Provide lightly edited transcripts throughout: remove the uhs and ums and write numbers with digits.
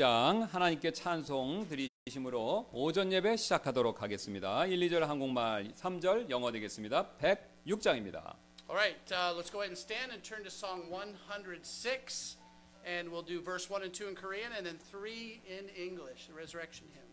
장 하나님께 찬송 드리심으로 오전 예배 시작하도록 하겠습니다. 1, 2절 한국말, 3절 영어 되겠습니다. 106장입니다. All right, let's go ahead and stand and turn to Song 106, and we'll do verse 1 and 2 in Korean, and then 3 in English, the Resurrection Hymn.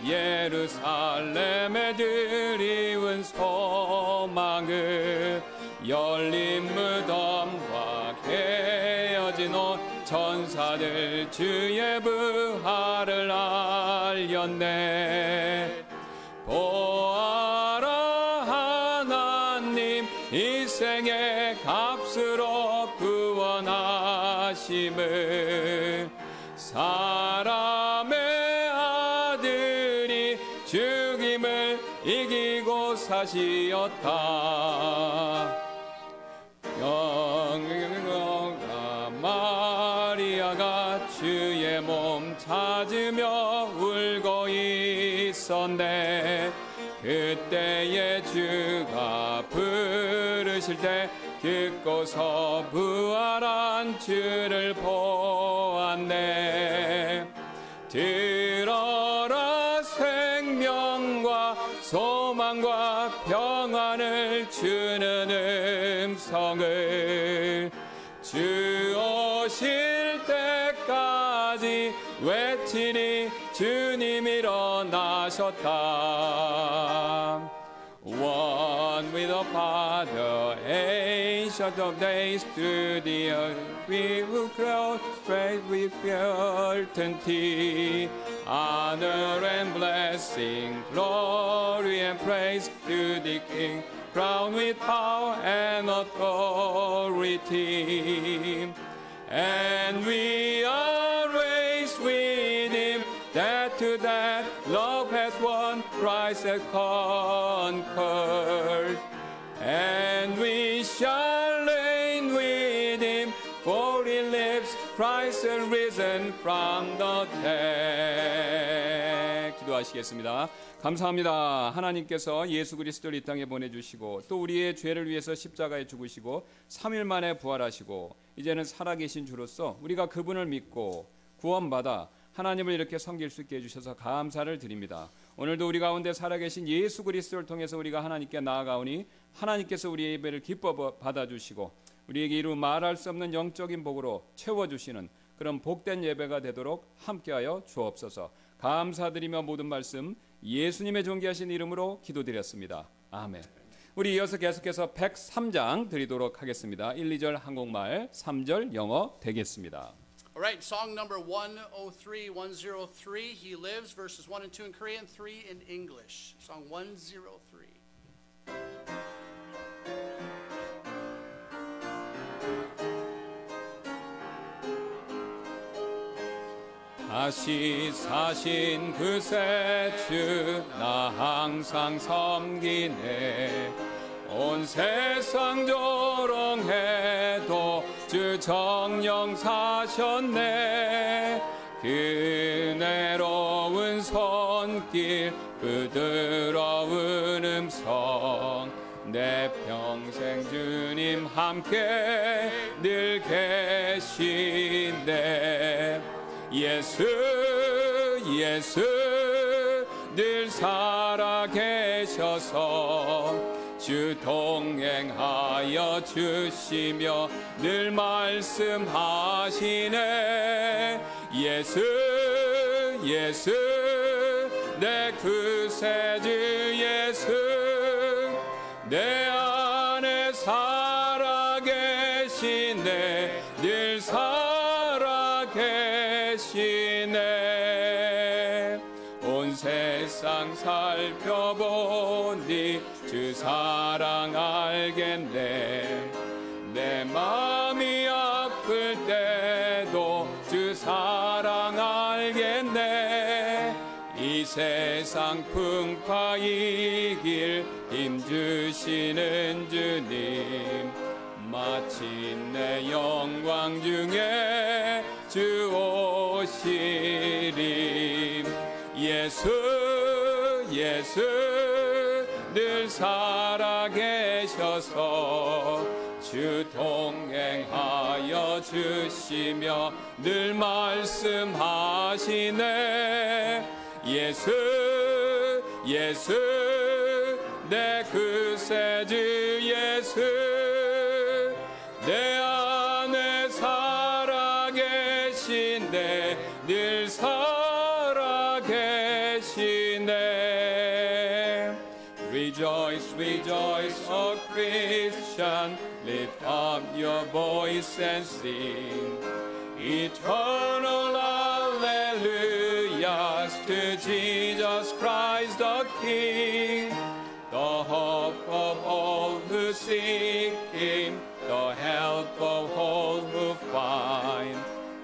예루살렘에 드리운 소망을 열린 무덤과 개어진 옷 천사들 주의 부활을 알렸네. 보아라 하나님 이 생의 값으로 구원하심을 사람의 죽임을 이기고 사시었다. 영광 마리아가 주의 몸 찾으며 울고 있었네. 그때에 주가 부르실 때 듣고서 부활한 주를 보았네. 들어라 생명과 소망과 평안을 주는 음성을 주 오실 때까지 외치니 주님 일어나셨다. One with the Father, ancient of days, to the earth we will cross straight with certainty. Honor and blessing, glory and praise to the King, crowned with power and authority. And we are raised with Him, that to that love has won, Christ has conquered. And we shall reign with Him, for He lives, Christ has risen from the dead. 기도하시겠습니다. 감사합니다. 하나님께서 예수 그리스도를 이 땅에 보내주시고 또 우리의 죄를 위해서 십자가에 죽으시고 3일 만에 부활하시고 이제는 살아계신 주로서 우리가 그분을 믿고 구원받아 하나님을 이렇게 섬길 수 있게 해주셔서 감사를 드립니다. 오늘도 우리 가운데 살아계신 예수 그리스도를 통해서 우리가 하나님께 나아가오니 하나님께서 우리의 예배를 기뻐 받아주시고 우리에게 이루 말할 수 없는 영적인 복으로 채워주시는 그런 복된 예배가 되도록 함께하여 주옵소서. 감사드리며 모든 말씀 예수님의 존귀하신 이름으로 기도드렸습니다. 아멘. 우리 이어서 계속해서 103장 드리도록 하겠습니다. 1, 2절 한국말, 3절 영어 되겠습니다. All right, song number 103, 103, He Lives, verses 1 and 2 in Korean, 3 in English. Song 103. 다시 사신 그새 주 나 항상 섬기네. 온 세상 조롱해도 주 정령 사셨네. 그네로운 손길 부드러운 음성 내 평생 주님 함께 늘 계시네. 예수 예수 늘 살아계셔서 주 동행하여 주시며 늘 말씀하시네. 예수 예수 내 구세주 예수 내 안에 살아계시네. 늘 살아계시네. 온 세상 살펴보니 주 사랑 알겠네. 내 마음이 아플 때도 주 사랑 알겠네. 이 세상 풍파 이길 힘주시는 주님 마침내 영광 중에 주 오시리. 예수 예수 늘 살아계셔서 주 동행하여 주시며 늘 말씀하시네. 예수 예수 내 구세주 예수 내 안에 살아계신데 늘 살아계시네. Rejoice, rejoice, O Christian, lift up your voice and sing eternal hallelujahs to Jesus Christ the King, the hope of all who seek Him, the help of all who find.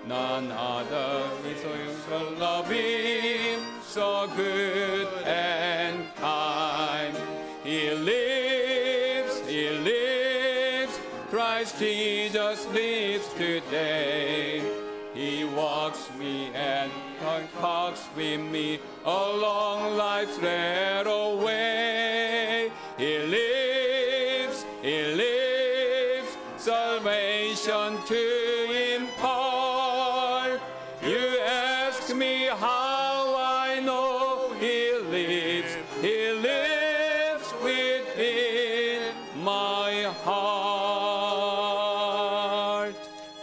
None other is so loving, so good and kind. He lives, Christ Jesus lives today. He walks me and talks with me along life's narrow way. He lives, salvation to impart. You ask me how I know He lives within my heart.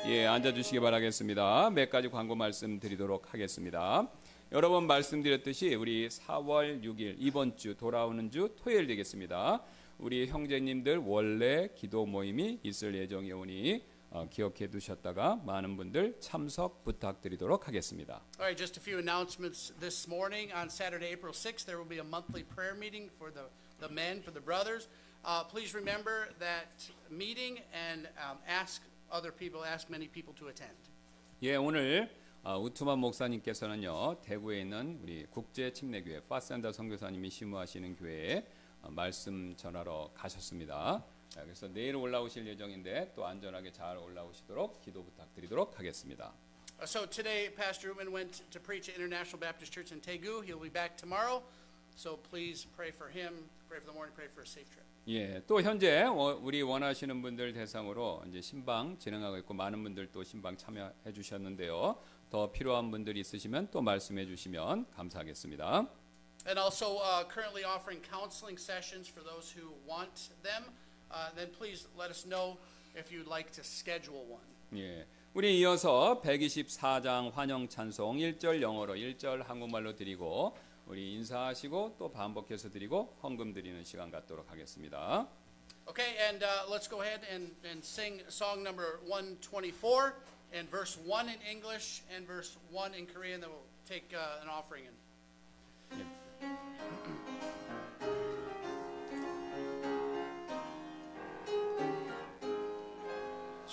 예, 앉아주시기 바라겠습니다. 몇 가지 광고 말씀드리도록 하겠습니다. 여러 번 말씀드렸듯이 우리 4월 6일 이번 주 돌아오는 주 토요일 되겠습니다. 우리 형제님들 원래 기도 모임이 있을 예정이오니 기억해 두셨다가 많은 분들 참석 부탁드리도록 하겠습니다. All right, just a few announcements this morning. On Saturday, April 6th, there will be a monthly prayer meeting for the men, for the brothers. Please remember that meeting and ask many people to attend. 예, 오늘 우투만 목사님께서는요 대구에 있는 우리 국제 침례교회 파산다 선교사님이 심우하시는 교회에 말씀 전하러 가셨습니다. 그래서 내일 올라오실 예정인데 또 안전하게 잘 올라오시도록 기도 부탁드리도록 하겠습니다. So today, Pastor Ruben went to preach at International Baptist Church in Daegu. He'll be back tomorrow. So please pray for him, pray for the morning, pray for a safe trip. 예, 또 현재 우리 원하시는 분들 대상으로 이제 신방 진행하고 있고 많은 분들 또 신방 참여해 주셨는데요. 더 필요한 분들이 있으시면 또 말씀해 주시면 감사하겠습니다. And also currently offering counseling sessions for those who want them. Then please let us know if you'd like to schedule one. 예, 우리 이어서 124장 환영 찬송 1절 영어로 1절 한국말로 드리고 우리 인사하시고 또 반복해서 드리고 헌금 드리는 시간 갖도록 하겠습니다. Okay, and let's go ahead and sing song number 124 and verse 1 in English and verse 1 in Korean. Then we'll take an offering in.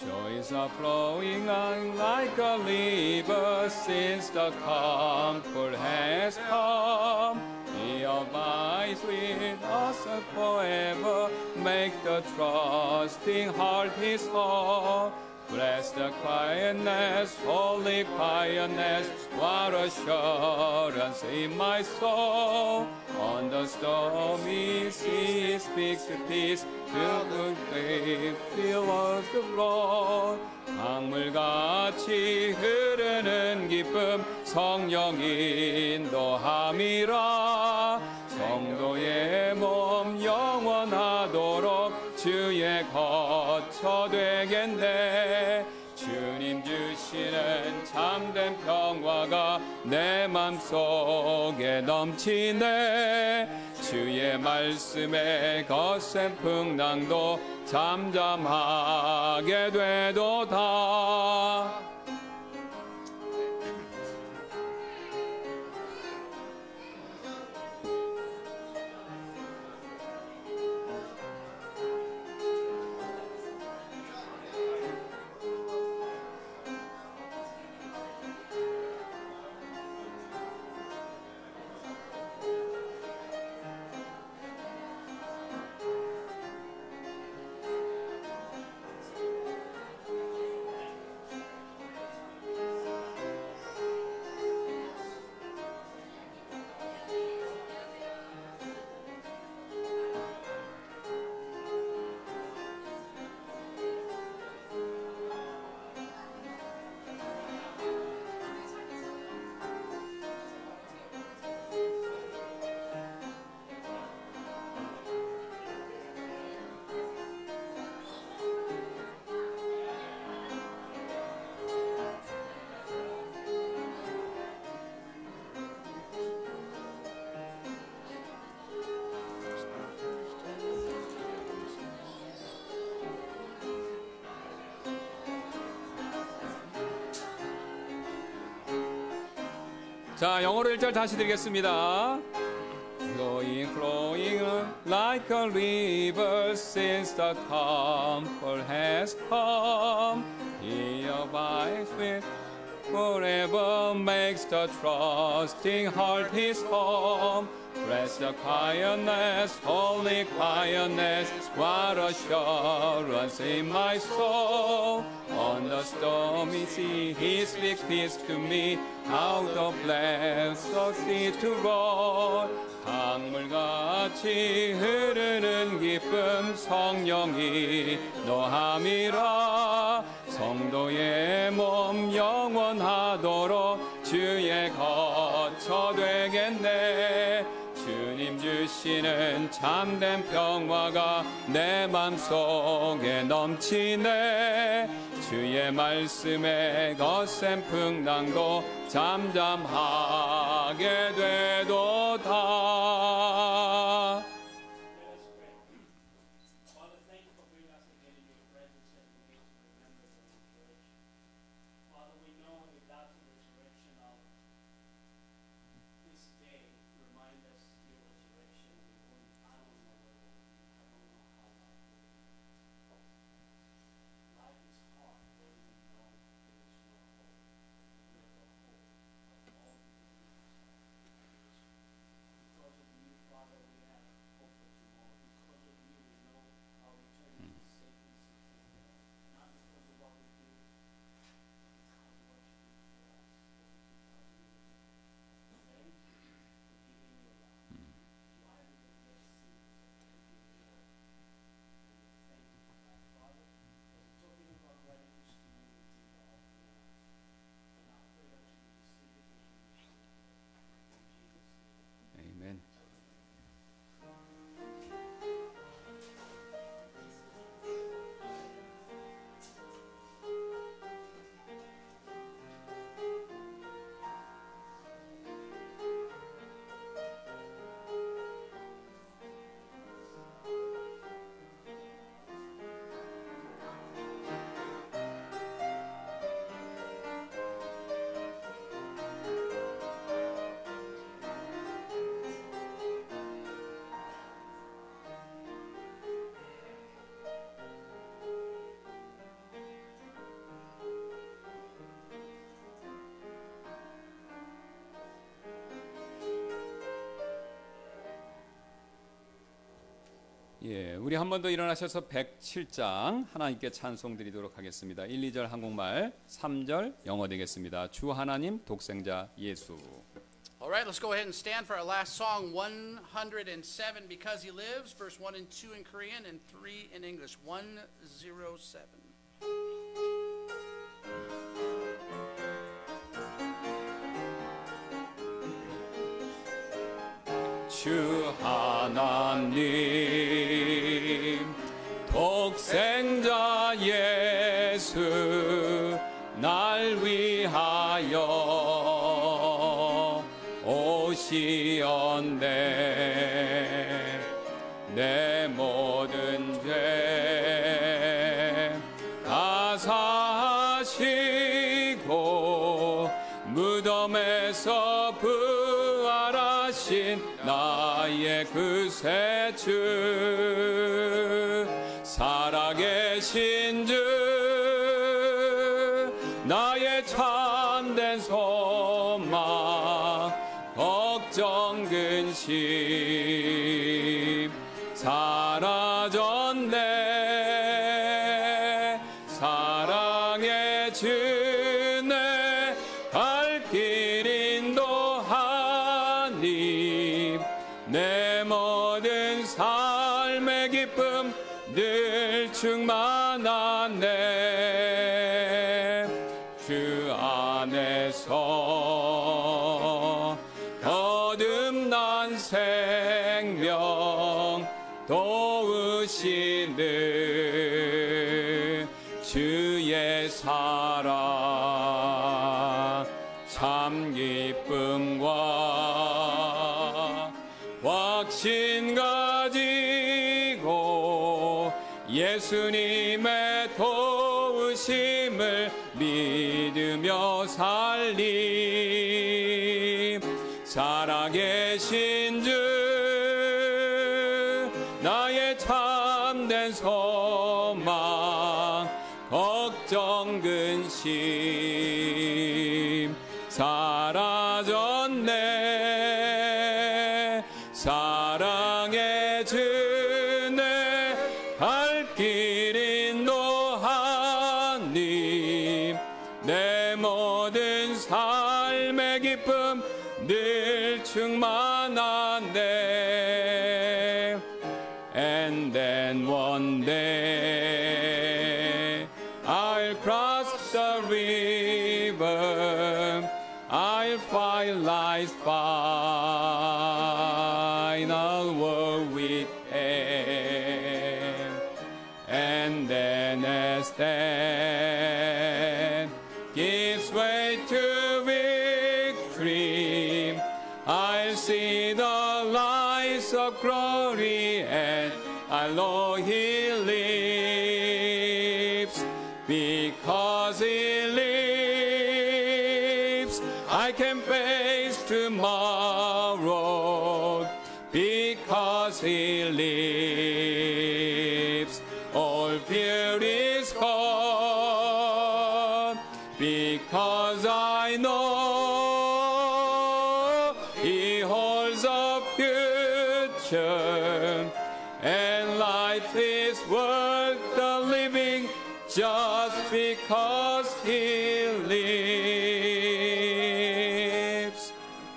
Joys are flowing on like a river since the Comfort has come. He abides with us forever. Make the trusting heart His home. Bless the quietness, holy quietness, what assurance in my soul. On the stormy sea speaks the peace, till the grave fills the floor. 강물같이 흐르는 기쁨, 성령 인도함이라. 성도의 몸 영원하도록 주의 거처 되겠네. 주님 주시는 참된 평화가 내 맘속에 넘치네. 주의 말씀에 거센 풍랑도 잠잠하게 되도다. 자, 영어로 1절 다시 드리겠습니다. Flowing, flowing like a river since the comfort has come. He abides with forever, makes the trusting heart his home. Rest the quietness, holy quietness, what assurance in my soul. On the stormy sea, he speaks peace to me, out of blessed sea to roll. 강물같이 흐르는 기쁨 성령이 노함이라. 성도의 몸 영원하도록 주의 거처 되겠네. 주님 주시는 참된 평화가 내 맘속에 넘치네. 주의 말씀에 거센 풍랑도 잠잠하게 되도다. 예, 우리 한 번 더 일어나셔서 107장 하나님께 찬송 드리도록 하겠습니다. 1, 2절 한국말, 3절 영어 되겠습니다. 주 하나님 독생자 예수. All right, let's go ahead and stand for our last song, 107, Because He Lives, verse 1 and 2 in Korean and 3 in English. 107. 주 하나님 독생자 예수 날 위하여 오시었네. 내 모든 죄 가사하시고 무덤에서 부활하신 나의 그새 주 살아계신 주 나의 참된 소망 걱정 근심 사라졌네. 사랑의 주네 갈 길 인도하니 내 모든 삶의 기쁨 늘 충만하네. 주 안에서 거듭난 생명 도우시는 주의 사랑 참 기쁨과 확신 가지고 예수님의 도우심을 믿으며 살리 살아계신 주 나의 참된 소망 걱정 근심 사라졌네 사랑의 주내 갈 길 인도하님 내 모든 삶의 기쁨 늘 충만한데 And then one day I'll cross the river I'll find life's final world with him And then as that gives way to victory I'll see the lights of glory and I know he lives because he lives I can face tomorrow because he lives all fear is gone because I know he holds a future and life is worth the living just because he lives.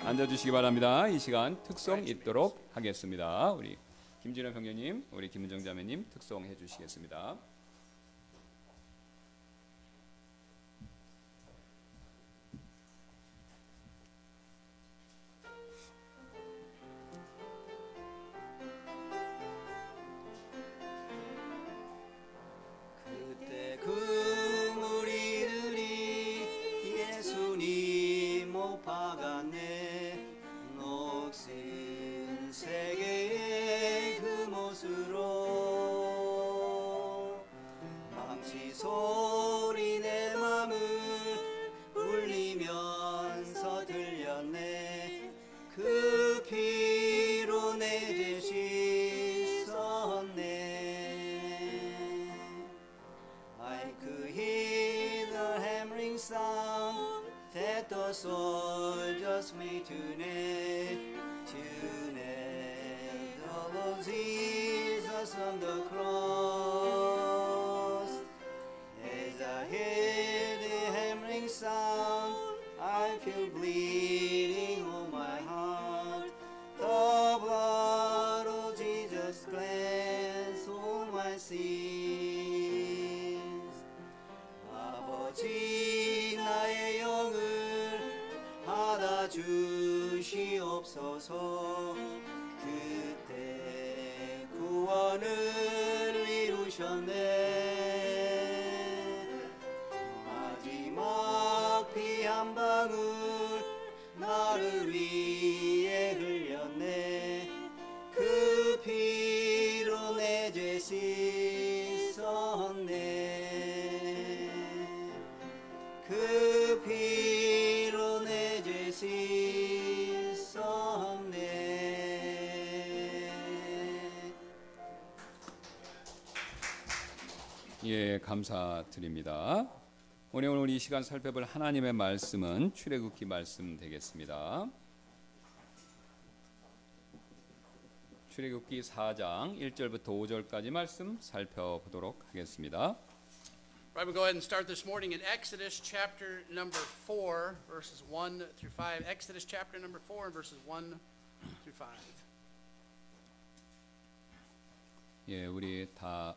앉아주시기 바랍니다. 이 시간 특송 읽도록 하겠습니다. 우리 김진호 형제님, 우리 김은정 자매님 특송해 주시겠습니다. 소리 내 맘을 울리면서 들렸네 그 피로 내 죄 씻었네 I could hear the hammering sound that the soldiers made tonight the Lord Jesus on the cross As I hear the hammering sound, I feel bleeding on my heart. The blood of Jesus cleansed all my sins. 아버지 나의 영을 받아주시옵소서. 그때 구원을 이루셨네. 피 한 방울 나를 위해 흘렸네 그 피로 내 죄 씻었네 그 피로 내 죄 씻었네 예, 감사드립니다. 오늘 이 시간 살펴볼 하나님의 말씀은 출애굽기 말씀 되겠습니다. 출애굽기 4장 1절부터 5절까지 말씀 살펴보도록 하겠습니다. Right, we'll go ahead and start this morning in Exodus chapter number 4, verses 1 through 5. Exodus chapter number 4, verses 1 through 5. 예, 우리 다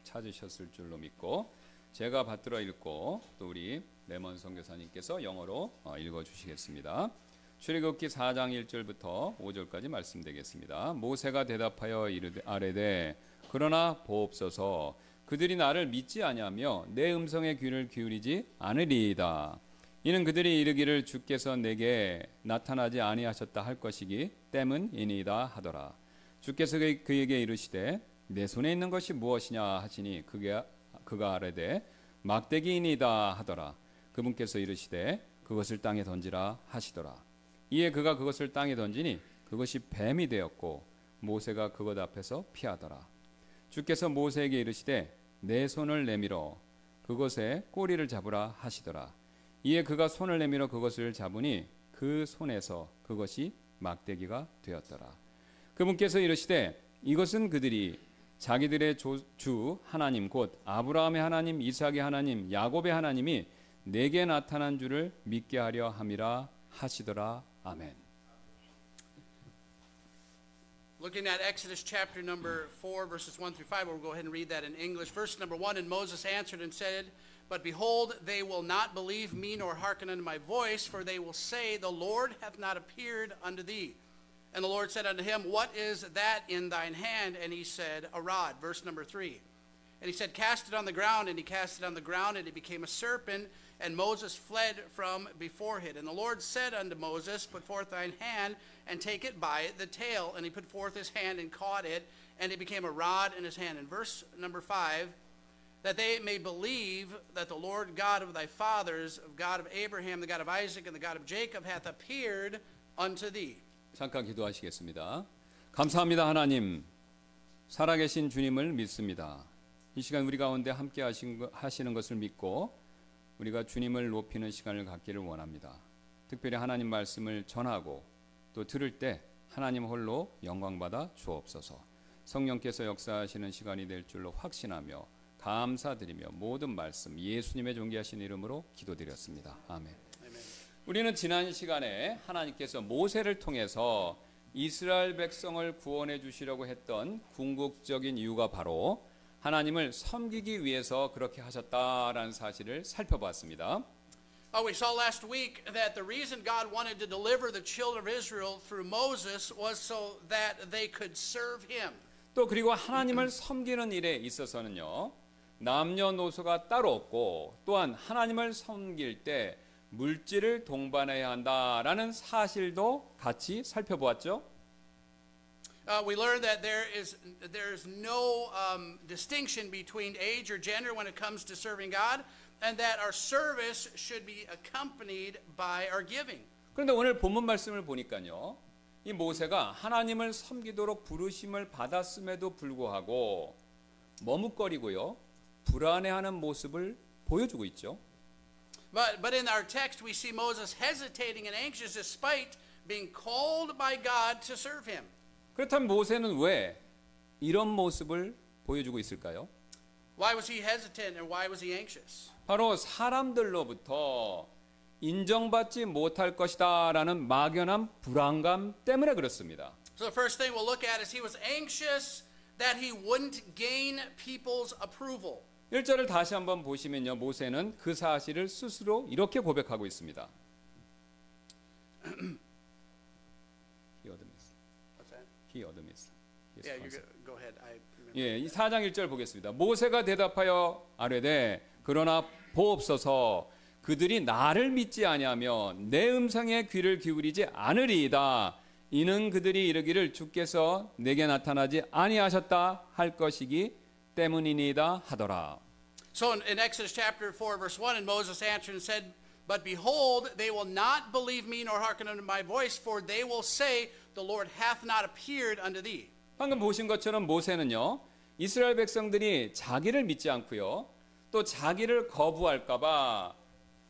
찾으셨을 줄로 믿고 제가 받들어 읽고 또 우리 레몬 선교사님께서 영어로 읽어주시겠습니다. 출애굽기 4장 1절부터 5절까지 말씀되겠습니다. 모세가 대답하여 아뢰되 그러나 보옵소서 그들이 나를 믿지 아니하며 내 음성에 귀를 기울이지 않으리이다. 이는 그들이 이르기를 주께서 내게 나타나지 아니하셨다 할 것이기 때문이니이다 하더라. 주께서 그에게 이르시되 내 손에 있는 것이 무엇이냐 하시니 그가 아뢰되 막대기이니이다 하더라. 그분께서 이르시되 그것을 땅에 던지라 하시더라. 이에 그가 그것을 땅에 던지니 그것이 뱀이 되었고 모세가 그것 앞에서 피하더라. 주께서 모세에게 이르시되 내 손을 내밀어 그것의 꼬리를 잡으라 하시더라. 이에 그가 손을 내밀어 그것을 잡으니 그 손에서 그것이 막대기가 되었더라. 그분께서 이르시되 이것은 그들이 자기들의 주 하나님 곧 아브라함의 하나님 이삭의 하나님 야곱의 하나님이 내게 나타난 줄을 믿게 하려 함이라 하시더라. 아멘. Looking at Exodus chapter number 4, verses 1 through 5, we'll go ahead and read that in English. Verse number 1, and Moses answered and said, But behold, they will not believe me nor hearken unto my voice, for they will say, The Lord hath not appeared unto thee. And the Lord said unto him, What is that in thine hand? And he said, A rod. Verse number 3. And he said, Cast it on the ground. And he cast it on the ground, and it became a serpent. And Moses fled from before it. And the Lord said unto Moses, Put forth thine hand, and take it by the tail. And he put forth his hand, and caught it, and it became a rod in his hand. And verse number 5, that they may believe that the Lord God of thy fathers, of God of Abraham, the God of Isaac, and the God of Jacob, hath appeared unto thee. 잠깐 기도하시겠습니다. 감사합니다. 하나님, 살아계신 주님을 믿습니다. 이 시간 우리 가운데 함께 하시는 것을 믿고 우리가 주님을 높이는 시간을 갖기를 원합니다. 특별히 하나님 말씀을 전하고 또 들을 때 하나님 홀로 영광받아 주옵소서. 성령께서 역사하시는 시간이 될 줄로 확신하며 감사드리며 모든 말씀 예수님의 존귀하신 이름으로 기도드렸습니다. 아멘. 우리는 지난 시간에 하나님께서 모세를 통해서 이스라엘 백성을 구원해 주시려고 했던 궁극적인 이유가 바로 하나님을 섬기기 위해서 그렇게 하셨다라는 사실을 살펴봤습니다. We saw last week that the reason God wanted to deliver the children of Israel through Moses was so that they could serve him. 또 그리고 하나님을 섬기는 일에 있어서는요. 남녀노소가 따로 없고 또한 하나님을 섬길 때 물질을 동반해야 한다라는 사실도 같이 살펴보았죠. We learned that there's no distinction between age or gender when it comes to serving God, and that our service should be accompanied by our giving. 그런데 오늘 본문 말씀을 보니까요, 이 모세가 하나님을 섬기도록 부르심을 받았음에도 불구하고 머뭇거리고요, 불안해하는 모습을 보여주고 있죠. But in our text we see Moses hesitating and anxious despite being called by God to serve him. 그렇다면 모세는 왜 이런 모습을 보여주고 있을까요? Why was he hesitant and why was he anxious? 바로 사람들로부터 인정받지 못할 것이다라는 막연한 불안감 때문에 그렇습니다. So the first thing we'll look at is he was anxious that he wouldn't gain people's approval. 1절을 다시 한번 보시면요. 모세는 그 사실을 스스로 이렇게 고백하고 있습니다. He admits. Yeah, you go ahead. 예, 이 4장 1절 보겠습니다. 모세가 대답하여 아뢰되 그러나 보옵소서 그들이 나를 믿지 아니하며 내 음성에 귀를 기울이지 않으리이다. 이는 그들이 이르기를 주께서 내게 나타나지 아니하셨다 할 것이기 때문이니이다 하더라. So in Exodus chapter 4 verse 1, and Moses answered and said, But behold, they will not believe me nor hearken unto my voice, for they will say, The Lord hath not appeared unto thee. 방금 보신 것처럼 모세는요, 이스라엘 백성들이 자기를 믿지 않고요, 또 자기를 거부할까봐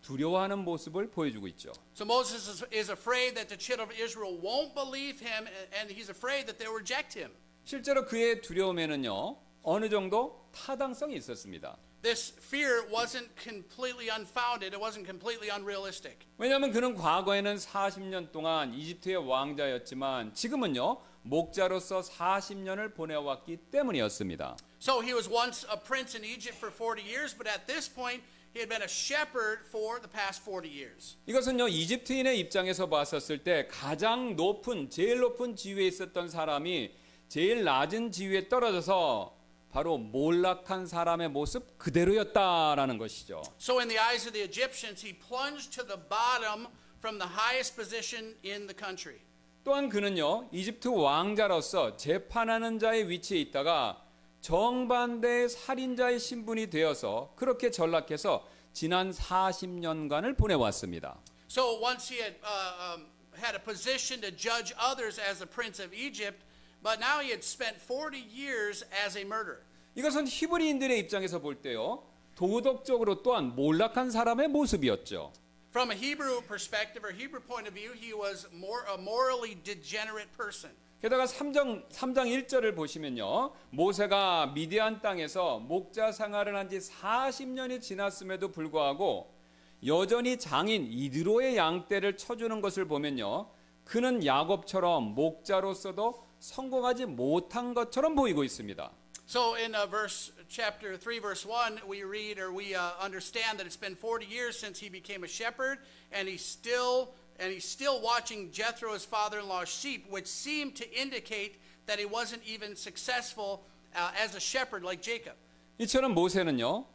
두려워하는 모습을 보여주고 있죠. So Moses is afraid that the children of Israel won't believe him, and he's afraid that they'll reject him. 실제로 그의 두려움에는요, 어느 정도 타당성이 있었습니다. This fear wasn't completely unfounded. It wasn't completely unrealistic. 왜냐하면 그는 과거에는 40년 동안 이집트의 왕자였지만 지금은요, 목자로서 40년을 보내왔기 때문이었습니다. So he was once a prince in Egypt for 40 years, but at this point he had been a shepherd for the past 40 years. 이것은요, 이집트인의 입장에서 봤었을 때 가장 높은, 제일 높은 지위에 있었던 사람이 제일 낮은 지위에 떨어져서 바로 몰락한 사람의 모습 그대로였다라는 것이죠. So in the eyes of the Egyptians, he plunged to the bottom from the highest position in the country. 또한 그는요, 이집트 왕자로서 재판하는 자의 위치에 있다가 정반대의 살인자의 신분이 되어서 그렇게 전락해서 지난 40년간을 보내왔습니다. So once he had a position to judge others as the prince of Egypt, but now he had spent 40 years as a murderer. 이것은 히브리인들의 입장에서 볼 때요, 도덕적으로 또한 몰락한 사람의 모습이었죠. From a Hebrew perspective or Hebrew point of view, he was a morally degenerate person. 게다가 3장 1절을 보시면요, 모세가 미디안 땅에서 목자 생활을 한 지 40년이 지났음에도 불구하고 여전히 장인 이드로의 양떼를 쳐주는 것을 보면요, 그는 야곱처럼 목자로서도 성공하지 못한 것처럼 보이고 있습니다. So in chapter 3, verse 1, we read or we understand that it's been 40 years since he became a shepherd, and he's still watching Jethro, his father-in-law's sheep, which seemed to indicate that he wasn't even successful as a shepherd like Jacob. 이처럼 모세는요,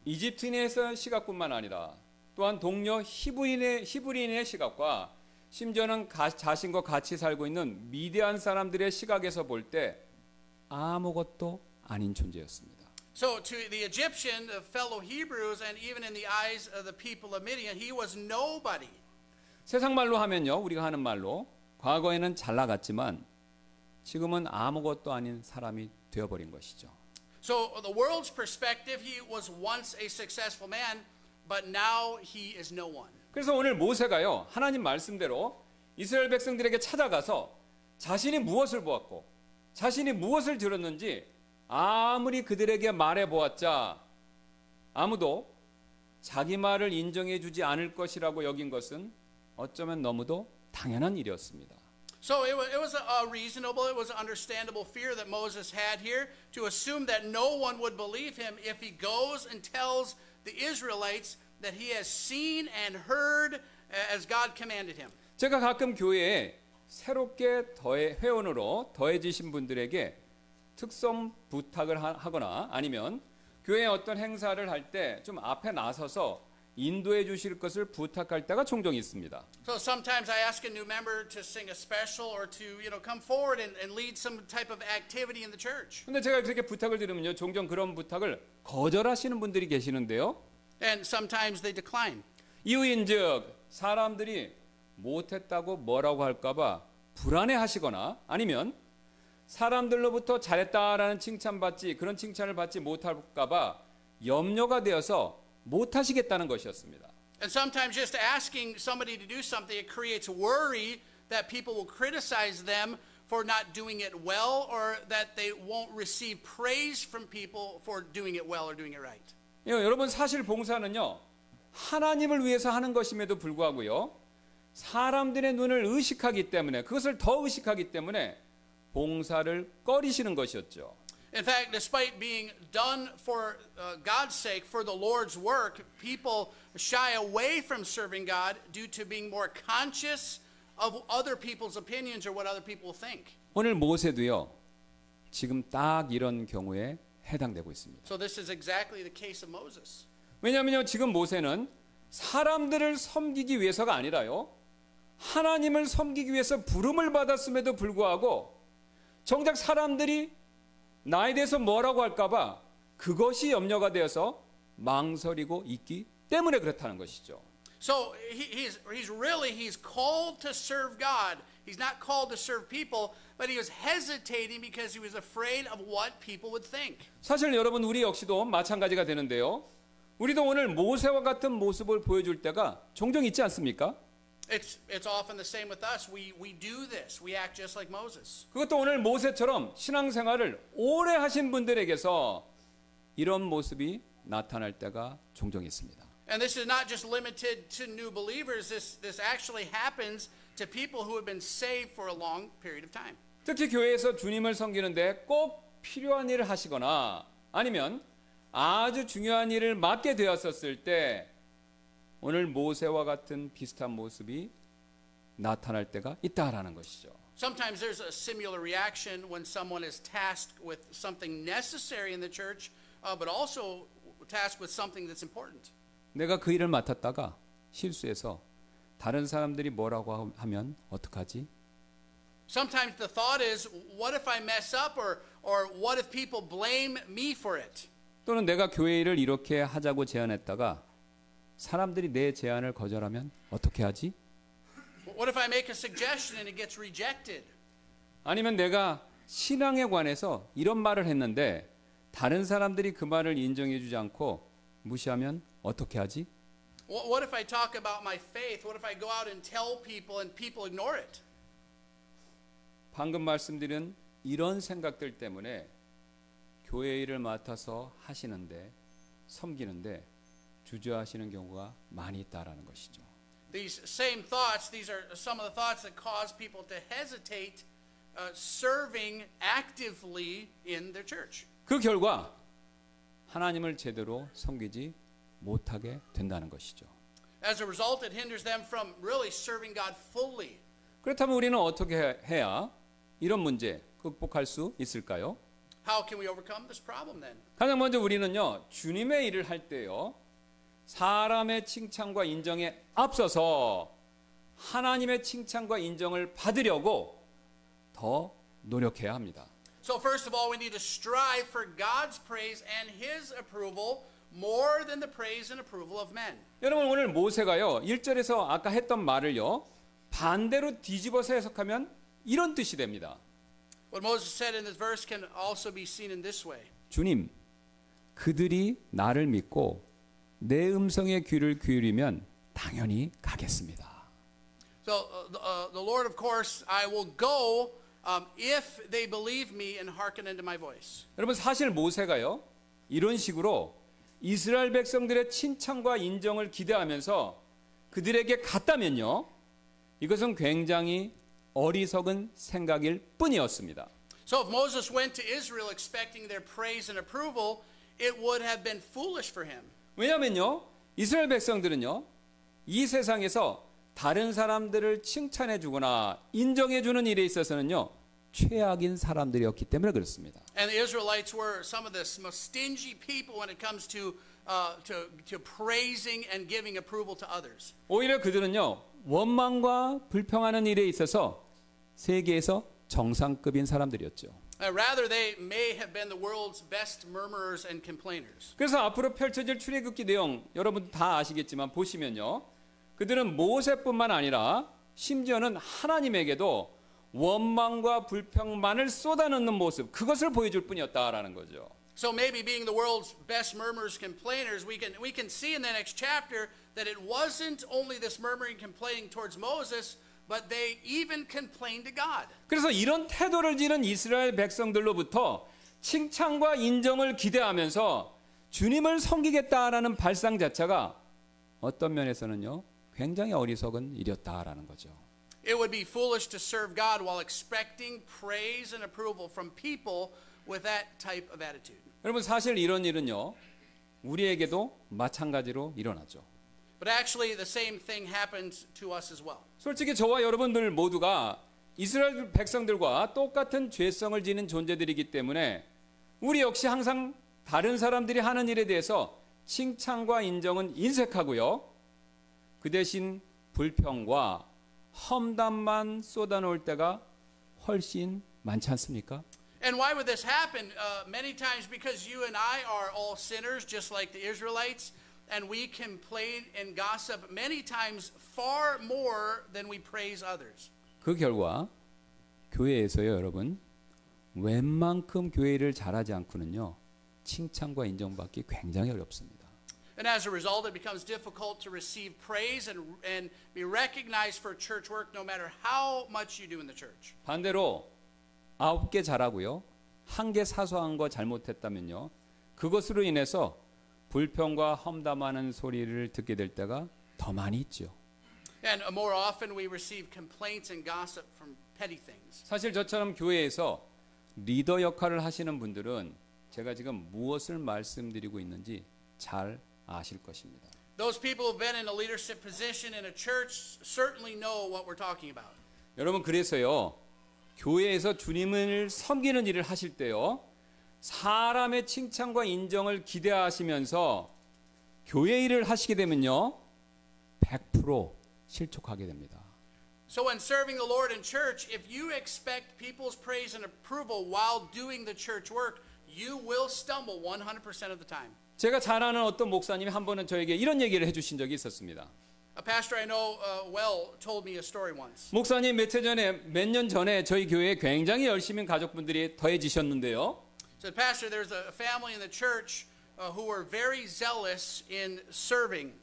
이집트인의 시각뿐만 아니라 또한 동료 히브리인의 시각과 심지어는 자신과 같이 살고 있는 미디안 사람들의 시각에서 볼 때 아무것도 아닌 존재였습니다. So to the Egyptian, the fellow Hebrews, and even in the eyes of the people of Midian, he was nobody. 세상 말로 하면요, 우리가 하는 말로 과거에는 잘 나갔지만 지금은 아무것도 아닌 사람이 되어버린 것이죠. So the world's perspective, he was once a successful man, but now he is no one. 그래서 오늘 모세가요, 하나님 말씀대로 이스라엘 백성들에게 찾아가서 자신이 무엇을 보았고 자신이 무엇을 들었는지 아무리 그들에게 말해보았자 아무도 자기 말을 인정해 주지 않을 것이라고 여긴 것은 어쩌면 너무도 당연한 일이었습니다. So it was a reasonable, it was an understandable fear that Moses had here to assume that no one would believe him if he goes and tells the Israelites that he has seen and heard as God commanded him. 제가 가끔 교회에 새롭게 회원으로 더해지신 분들에게 특성 부탁을 하거나 아니면 교회에 어떤 행사를 할 때 좀 앞에 나서서 인도해 주실 것을 부탁할 때가 종종 있습니다. So sometimes I ask a new member to sing a special or to, come forward and lead some type of activity in the church. 근데 제가 그렇게 부탁을 드리면요, 종종 그런 부탁을 거절하시는 분들이 계시는데요. And sometimes they decline. 이유인즉 사람들이 못했다고 뭐라고 할까봐 불안해하시거나 아니면 사람들로부터 잘했다라는 그런 칭찬을 받지 못할까봐 염려가 되어서 못하시겠다는 것이었습니다. And sometimes just asking somebody to do something, it creates worry that people will criticize them for not doing it well or that they won't receive praise from people for doing it well or doing it right. 여러분, 사실 봉사는요, 하나님을 위해서 하는 것임에도 불구하고요, 사람들의 눈을 의식하기 때문에, 그것을 더 의식하기 때문에 봉사를 꺼리시는 것이었죠. In fact, despite being done for God's sake, for the Lord's work, people shy away from serving God due to being more conscious of other people's opinions or what other people think. 오늘 모세도요, 지금 딱 이런 경우에 해당되고 있습니다. So this is exactly the case of Moses. 왜냐하면요, 지금 모세는 사람들을 섬기기 위해서가 아니라요, 하나님을 섬기기 위해서 부름을 받았음에도 불구하고 정작 사람들이 나에 대해서 뭐라고 할까봐 그것이 염려가 되어서 망설이고 있기 때문에 그렇다는 것이죠. So he's called to serve God. He's not called to serve people, but he was hesitating because he was afraid of what people would think. 사실 여러분, 우리 역시도 마찬가지가 되는데요. 우리도 오늘 모세와 같은 모습을 보여줄 때가 종종 있지 않습니까? It's often the same with us. We do this. We act just like Moses. 그것도 오늘 모세처럼 신앙생활을 오래 하신 분들에게서 이런 모습이 나타날 때가 종종 있습니다. And this is not just limited to new believers. This actually happens to people who have been saved for a long period of time. 특히 교회에서 주님을 섬기는데 꼭 필요한 일을 하시거나 아니면 아주 중요한 일을 맡게 되었었을 때 오늘 모세와 같은 비슷한 모습이 나타날 때가 있다라는 것이죠. Sometimes there's a similar reaction when someone is tasked with something necessary in the church, but also tasked with something that's important. 내가 그 일을 맡았다가 실수해서 다른 사람들이 뭐라고 하면 어떡하지? Sometimes the thought is, what if I mess up, or what if people blame me for it? 또는 내가 교회 일을 이렇게 하자고 제안했다가 사람들이 내 제안을 거절하면 어떻게 하지? What if I make a suggestion and it gets rejected? 아니면 내가 신앙에 관해서 이런 말을 했는데 다른 사람들이 그 말을 인정해 주지 않고 무시하면 어떻게 하지? What if I talk about my faith? What if I go out and tell people and people ignore it? 방금 말씀드린 이런 생각들 때문에 교회 일을 맡아서 하시는데 섬기는데 주저하시는 경우가 많이 있다라는 것이죠. These same thoughts, these are some of the thoughts that cause people to hesitate serving actively in their church. 그 결과 하나님을 제대로 섬기지 못하게 된다는 것이죠. As a result, it hinders them from really serving God fully. 그렇다면 우리는 어떻게 해야 이런 문제 극복할 수 있을까요? How can we overcome this problem then? 가장 먼저 우리는요, 주님의 일을 할 때요, 사람의 칭찬과 인정에 앞서서 하나님의 칭찬과 인정을 받으려고 더 노력해야 합니다. So first of all, we need to strive for God's praise and His approval more than the praise and approval of men. 여러분 오늘 모세가요, 1절에서 아까 했던 말을요, 반대로 뒤집어서 해석하면 이런 뜻이 됩니다. What Moses said in this verse can also be seen in this way. 주님, 그들이 나를 믿고 내 음성에 귀를 기울이면 당연히 가겠습니다. So the Lord, of course, I will go if they believe me and hearken unto my voice. 여러분 사실 모세가요, 이런 식으로 이스라엘 백성들의 칭찬과 인정을 기대하면서 그들에게 갔다면요, 이것은 굉장히 어리석은 생각일 뿐이었습니다. So if Moses went to Israel expecting their praise and approval, it would have been foolish for him. 왜냐하면요, 이스라엘 백성들은요, 이 세상에서 다른 사람들을 칭찬해 주거나 인정해 주는 일에 있어서는요, 최악인 사람들이었기 때문에 그렇습니다. And the Israelites were some of the most stingy people when it comes to praising and giving approval to others. 오히려 그들은요, 원망과 불평하는 일에 있어서 세계에서 정상급인 사람들이었죠. Rather, they may have been the world's best murmurers and complainers. 그래서 앞으로 펼쳐질 출애굽기 내용 여러분 다 아시겠지만 보시면요, 그들은 모세뿐만 아니라 심지어는 하나님에게도 원망과 불평만을 쏟아넣는 모습, 그것을 보여줄 뿐이었다라는 거죠. So maybe being the world's best murmurers, complainers, we can see in the next chapter that it wasn't only this murmuring, complaining towards Moses, but they even complained to God. 그래서 이런 태도를 지닌 이스라엘 백성들로부터 칭찬과 인정을 기대하면서 주님을 섬기겠다라는 발상 자체가 어떤 면에서는요, 굉장히 어리석은 일이었다라는 거죠. It would be foolish to serve God while expecting praise and approval from people with that type of attitude. 여러분 사실 이런 일은요, 우리에게도 마찬가지로 일어나죠. But actually the same thing happens to us as well. 솔직히 저와 여러분들 모두가 이스라엘 백성들과 똑같은 죄성을 지닌 존재들이기 때문에 우리 역시 항상 다른 사람들이 하는 일에 대해서 칭찬과 인정은 인색하고요, 그 대신 불평과 험담만 쏟아놓을 때가 훨씬 많지 않습니까? And why would this happen? Many times because you and I are all sinners just like the Israelites, and we complain and gossip many times far more than we praise others. 그 결과 교회에서요, 여러분, 웬만큼 교회 일을 잘하지 않고는요, 칭찬과 인정받기 굉장히 어렵습니다. And as a result, it becomes difficult to receive praise and be recognized for church work no matter how much you do in the church. 반대로 9개 잘하고요, 1개 사소한 거 잘못했다면요, 그것으로 인해서 불평과 험담하는 소리를 듣게 될 때가 더 많이 있죠. And more often we receive complaints and gossip from petty things. 사실 저처럼 교회에서 리더 역할을 하시는 분들은 제가 지금 무엇을 말씀드리고 있는지 잘 아실 것입니다. Those people who've been in a leadership position in a church certainly know what we're talking about. 여러분 그래서요, 교회에서 주님을 섬기는 일을 하실 때요, 사람의 칭찬과 인정을 기대하시면서 교회 일을 하시게 되면요, 100% 실족하게 됩니다. So when serving the Lord in church, if you expect people's praise and approval while doing the church work, you will stumble 100% of the time. 제가 잘 아는 어떤 목사님이 한 번은 저에게 이런 얘기를 해주신 적이 있었습니다. A pastor I know well told me a story once. 목사님 몇 년 전에 저희 교회에 굉장히 열심인 가족분들이 더해지셨는데요. He said, Pastor, there's a family in the church who were very zealous in serving.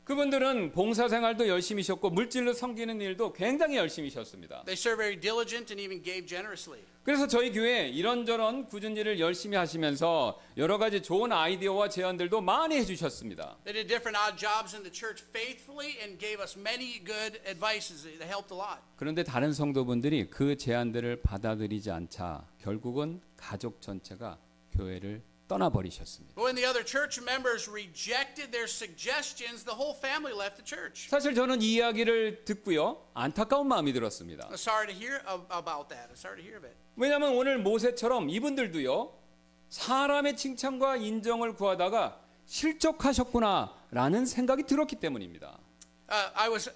그분들은 봉사생활도 열심히셨고 물질로 섬기는 일도 굉장히 열심히셨습니다. They served very diligent and even gave generously. 그래서 저희 교회 이런저런 굳은 일을 열심히 하시면서 여러 가지 좋은 아이디어와 제안들도 많이 해주셨습니다. They did different odd jobs in the church faithfully and gave us many good advices. They helped a lot. 그런데 다른 성도분들이 그 제안들을 받아들이지 않자 결국은 가족 전체가 교회를 떠나버리셨습니다. But when the other church members rejected their suggestions, the whole family left the church. 사실 저는 이 이야기를 듣고요 안타까운 마음이 들었습니다. I'm sorry to hear about that. I'm sorry to hear of it. 왜냐하면 오늘 모세처럼 이분들도요 사람의 칭찬과 인정을 구하다가 실족하셨구나라는 생각이 들었기 때문입니다. I was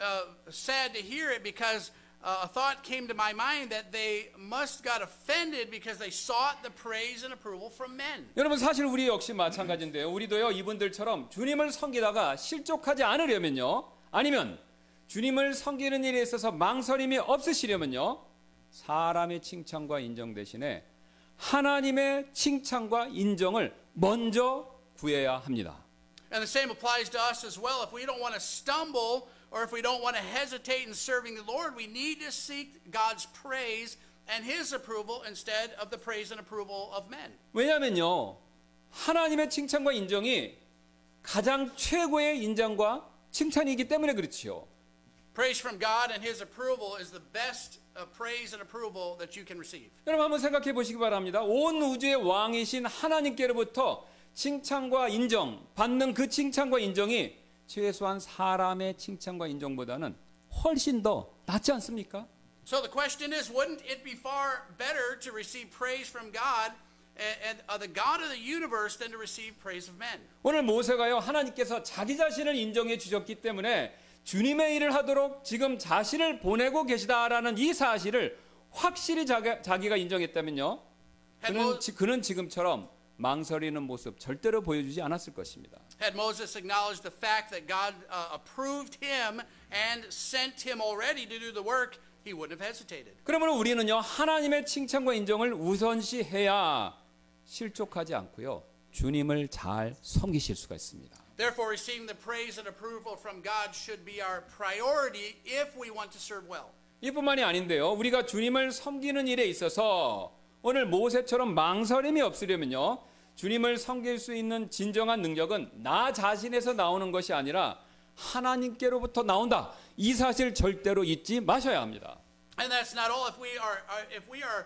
sad to hear it because a thought came to my mind that they must got offended because they sought the praise and approval from men. 여러분 사실 우리 역시 마찬가지인데요. 우리도요 이분들처럼 주님을 섬기다가 실족하지 않으려면요 아니면 주님을 섬기는 일에 있어서 망설임이 없으시려면요 사람의 칭찬과 인정 대신에 하나님의 칭찬과 인정을 먼저 구해야 합니다. And the same applies to us as well. If we don't want to stumble or if we don't want to hesitate in serving the Lord, we need to seek God's praise and His approval instead of the praise and approval of men. 왜냐하면요 하나님의 칭찬과 인정이 가장 최고의 인정과 칭찬이기 때문에 그렇지요. Praise from God and His approval is the best praise and approval that you can receive. 여러분 한번 생각해 보시기 바랍니다. 온 우주의 왕이신 하나님께로부터 칭찬과 인정 받는 그 칭찬과 인정이 최소한 사람의 칭찬과 인정보다는 훨씬 더 낫지 않습니까? So the question is, wouldn't it be far better to receive praise from God and the God of the universe than to receive praise of men? 오늘 모세가요 하나님께서 자기 자신을 인정해 주셨기 때문에 주님의 일을 하도록 지금 자신을 보내고 계시다라는 이 사실을 확실히 자기가 인정했다면요 그는 지금처럼 망설이는 모습 절대로 보여주지 않았을 것입니다. Had Moses acknowledged the fact that God approved him and sent him already to do the work, he wouldn't have hesitated. 그러므로 우리는요 하나님의 칭찬과 인정을 우선시해야 실족하지 않고요 주님을 잘 섬기실 수가 있습니다. Therefore, receiving the praise and approval from God should be our priority if we want to serve well. 이뿐만이 아닌데요 우리가 주님을 섬기는 일에 있어서 오늘 모세처럼 망설임이 없으려면요 주님을 섬길 수 있는 진정한 능력은 나 자신에서 나오는 것이 아니라 하나님께로부터 나온다. 이 사실 절대로 잊지 마셔야 합니다. And that's not all. If we are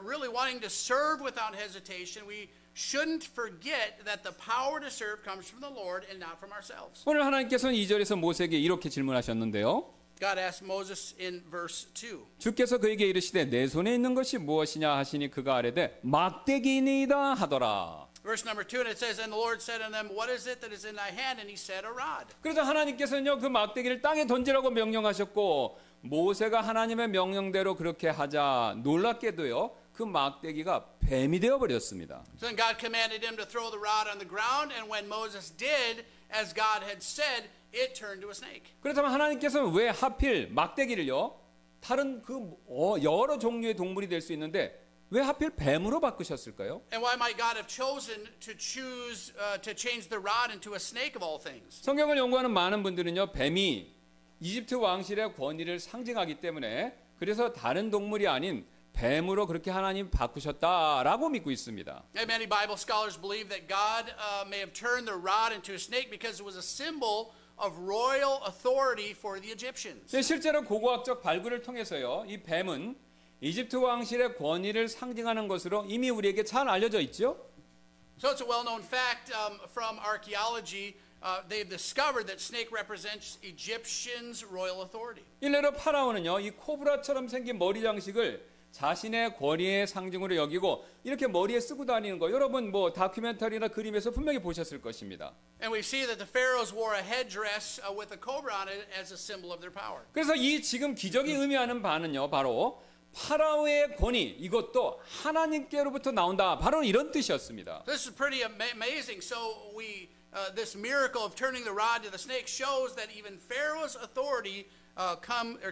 really wanting to serve without hesitation, we shouldn't forget that the power to serve comes from the Lord and not from ourselves. 오늘 하나님께서는 2절에서 모세에게 이렇게 질문하셨는데요. God asked Moses in verse 2. 주께서 그에게 이르시되 내 손에 있는 것이 무엇이냐 하시니 그가 아뢰되 막대기니이다 하더라. Verse number 2, and it says, And the Lord said unto them, What is it that is in thy hand? And he said, A rod. 그래서 하나님께서는요 그 막대기를 땅에 던지라고 명령하셨고 모세가 하나님의 명령대로 그렇게 하자 놀랍게도요 그 막대기가 뱀이 되어 버렸습니다. So then God commanded him to throw the rod on the ground, and when Moses did as God had said, it turned to a snake. 그렇다면 하나님께서는 왜 하필 막대기를요 다른 그 여러 종류의 동물이 될 수 있는데 왜 하필 뱀으로 바꾸셨을까요? And why might God have chosen to change the rod into a snake of all things? 성경을 연구하는 많은 분들은요 뱀이 이집트 왕실의 권위를 상징하기 때문에 그래서 다른 동물이 아닌 뱀으로 그렇게 하나님 바꾸셨다라고 믿고 있습니다. And many Bible scholars believe that God may have turned the rod into a snake because it was a symbol of royal authority for the Egyptians. 실제로 고고학적 발굴을 통해서요 이 뱀은 이집트 왕실의 권위를 상징하는 것으로 이미 우리에게 잘 알려져 있죠. So it's a well-known fact from archaeology. They've discovered that snake represents Egyptians' royal authority. 일례로 파라오는요 이 코브라처럼 생긴 머리 장식을 자신의 권위의 상징으로 여기고 이렇게 머리에 쓰고 다니는 거 여러분 뭐 다큐멘터리나 그림에서 분명히 보셨을 것입니다. And we see that the pharaohs wore a headdress with a cobra on it as a symbol of their power. 그래서 이 지금 기적이 의미하는 바는요 바로 파라오의 권위 이것도 하나님께로부터 나온다 바로 이런 뜻이었습니다. This is pretty amazing. So we this miracle of turning the rod to the snake shows that even Pharaoh's authority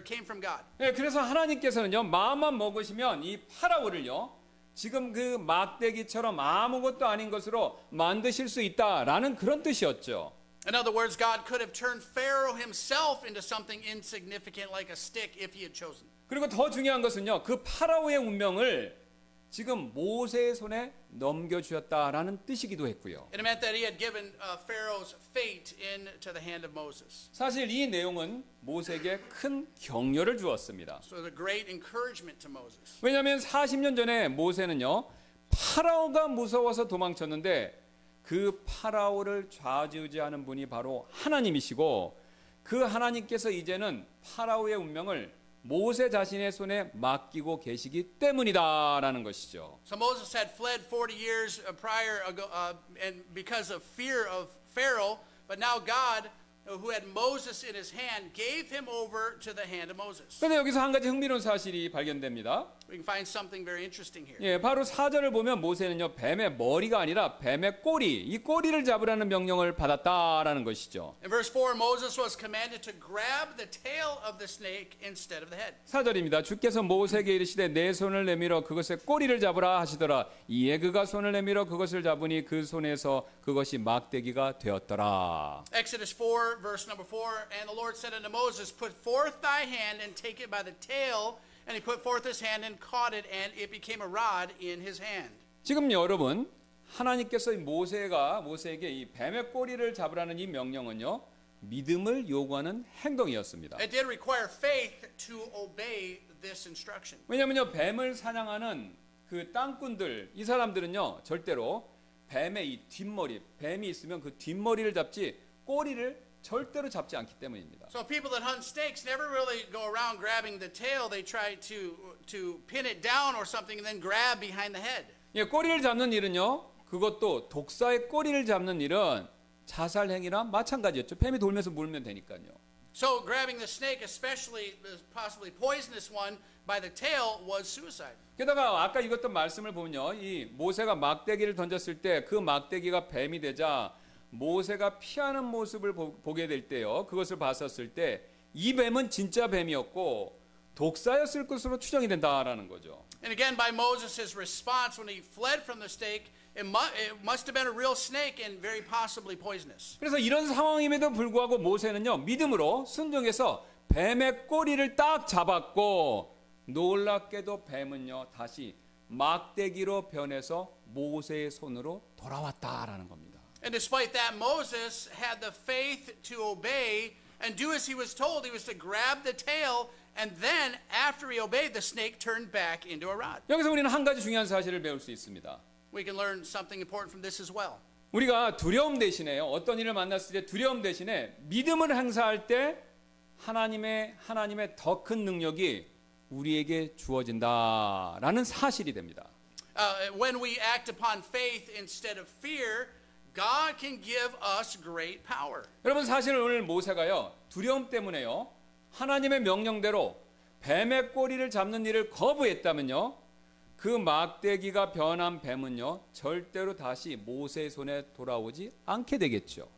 came from God. 네, 그래서 하나님께서는요 마음만 먹으시면 이 파라오를요 지금 그 막대기처럼 아무것도 아닌 것으로 만드실 수 있다라는 그런 뜻이었죠. In other words, God could have turned Pharaoh himself into something insignificant like a stick if he had chosen. 그리고 더 중요한 것은요 그 파라오의 운명을 지금 모세의 손에 넘겨주었다라는 뜻이기도 했고요. It meant that he had given Pharaoh's fate into the hand of Moses. 사실 이 내용은 모세에게 큰 격려를 주었습니다. So the great encouragement to Moses. 왜냐하면 40년 전에 모세는요 파라오가 무서워서 도망쳤는데 그 파라오를 좌지우지하는 분이 바로 하나님이시고 그 하나님께서 이제는 파라오의 운명을 모세 자신의 손에 맡기고 계시기 때문이다라는 것이죠. So Moses had fled 40 years prior ago, and because of fear of Pharaoh, but now God, who had Moses in his hand, gave him over to the hand of Moses. 그런데 여기서 한 가지 흥미로운 사실이 발견됩니다. We can find something very interesting here. 예, 바로 4절을 보면 모세는요 뱀의 머리가 아니라 뱀의 꼬리, 이 꼬리를 잡으라는 명령을 받았다라는 것이죠. In verse 4, Moses was commanded to grab the tail of the snake instead of the head. 4절입니다. 주께서 모세에게 이르시되 내 손을 내밀어 그것의 꼬리를 잡으라 하시더라. 이에 그가 손을 내밀어 그것을 잡으니 그 손에서 그것이 막대기가 되었더라. Exodus 4, verse number 4, and the Lord said unto Moses, put forth thy hand and take it by the tail. And he put forth his hand and caught it, and it became a rod in his hand. 지금 여러분, 하나님께서 모세에게 이 뱀의 꼬리를 잡으라는 이 명령은요, 믿음을 요구하는 행동이었습니다. It did require faith to obey this instruction. 왜냐하면요, 뱀을 사냥하는 그 땅꾼들, 이 사람들은요, 절대로 뱀의 이 뒷머리, 뱀이 있으면 그 뒷머리를 잡지 꼬리를 절대로 잡지 않기 때문입니다. So people that hunt snakes never really go around grabbing the tail. They try to pin it down or something and then grab behind the head. 예, 꼬리를 잡는 일은요, 그것도 독사의 꼬리를 잡는 일은 자살 행위나 마찬가지였죠. 뱀이 돌면서 물면 되니까요. So grabbing the snake, especially the possibly poisonous one, by the tail was suicide. 게다가 아까 읽었던 말씀을 보면요, 이 모세가 막대기를 던졌을 때 그 막대기가 뱀이 되자 모세가 피하는 모습을 보게 될 때요, 그것을 봤었을 때 이 뱀은 진짜 뱀이었고 독사였을 것으로 추정이 된다라는 거죠. And again, by Moses' response when he fled from the snake, it must have been a real snake and very possibly poisonous. 그래서 이런 상황임에도 불구하고 모세는요, 믿음으로 순종해서 뱀의 꼬리를 딱 잡았고 놀랍게도 뱀은요 다시 막대기로 변해서 모세의 손으로 돌아왔다라는 겁니다. And despite that, Moses had the faith to obey and do as he was told. He was to grab the tail, and then after he obeyed, the snake turned back into a rod. 여기서 우리는 한 가지 중요한 사실을 배울 수 있습니다. We can learn something important from this as well. 우리가 두려움 대신에요, 어떤 일을 만났을 때 두려움 대신에 믿음을 행사할 때 하나님의 더 큰 능력이 우리에게 주어진다라는 사실이 됩니다. When we act upon faith instead of fear, God can give us great power. 여러분, 사실 오늘 모세가요, 두려움 때문에요, 하나님의 명령대로 뱀의 꼬리를 잡는 일을 거부했다면요, 그 막대기가 변한 뱀은요, 절대로 다시 모세의 손에 돌아오지 않게 되겠죠.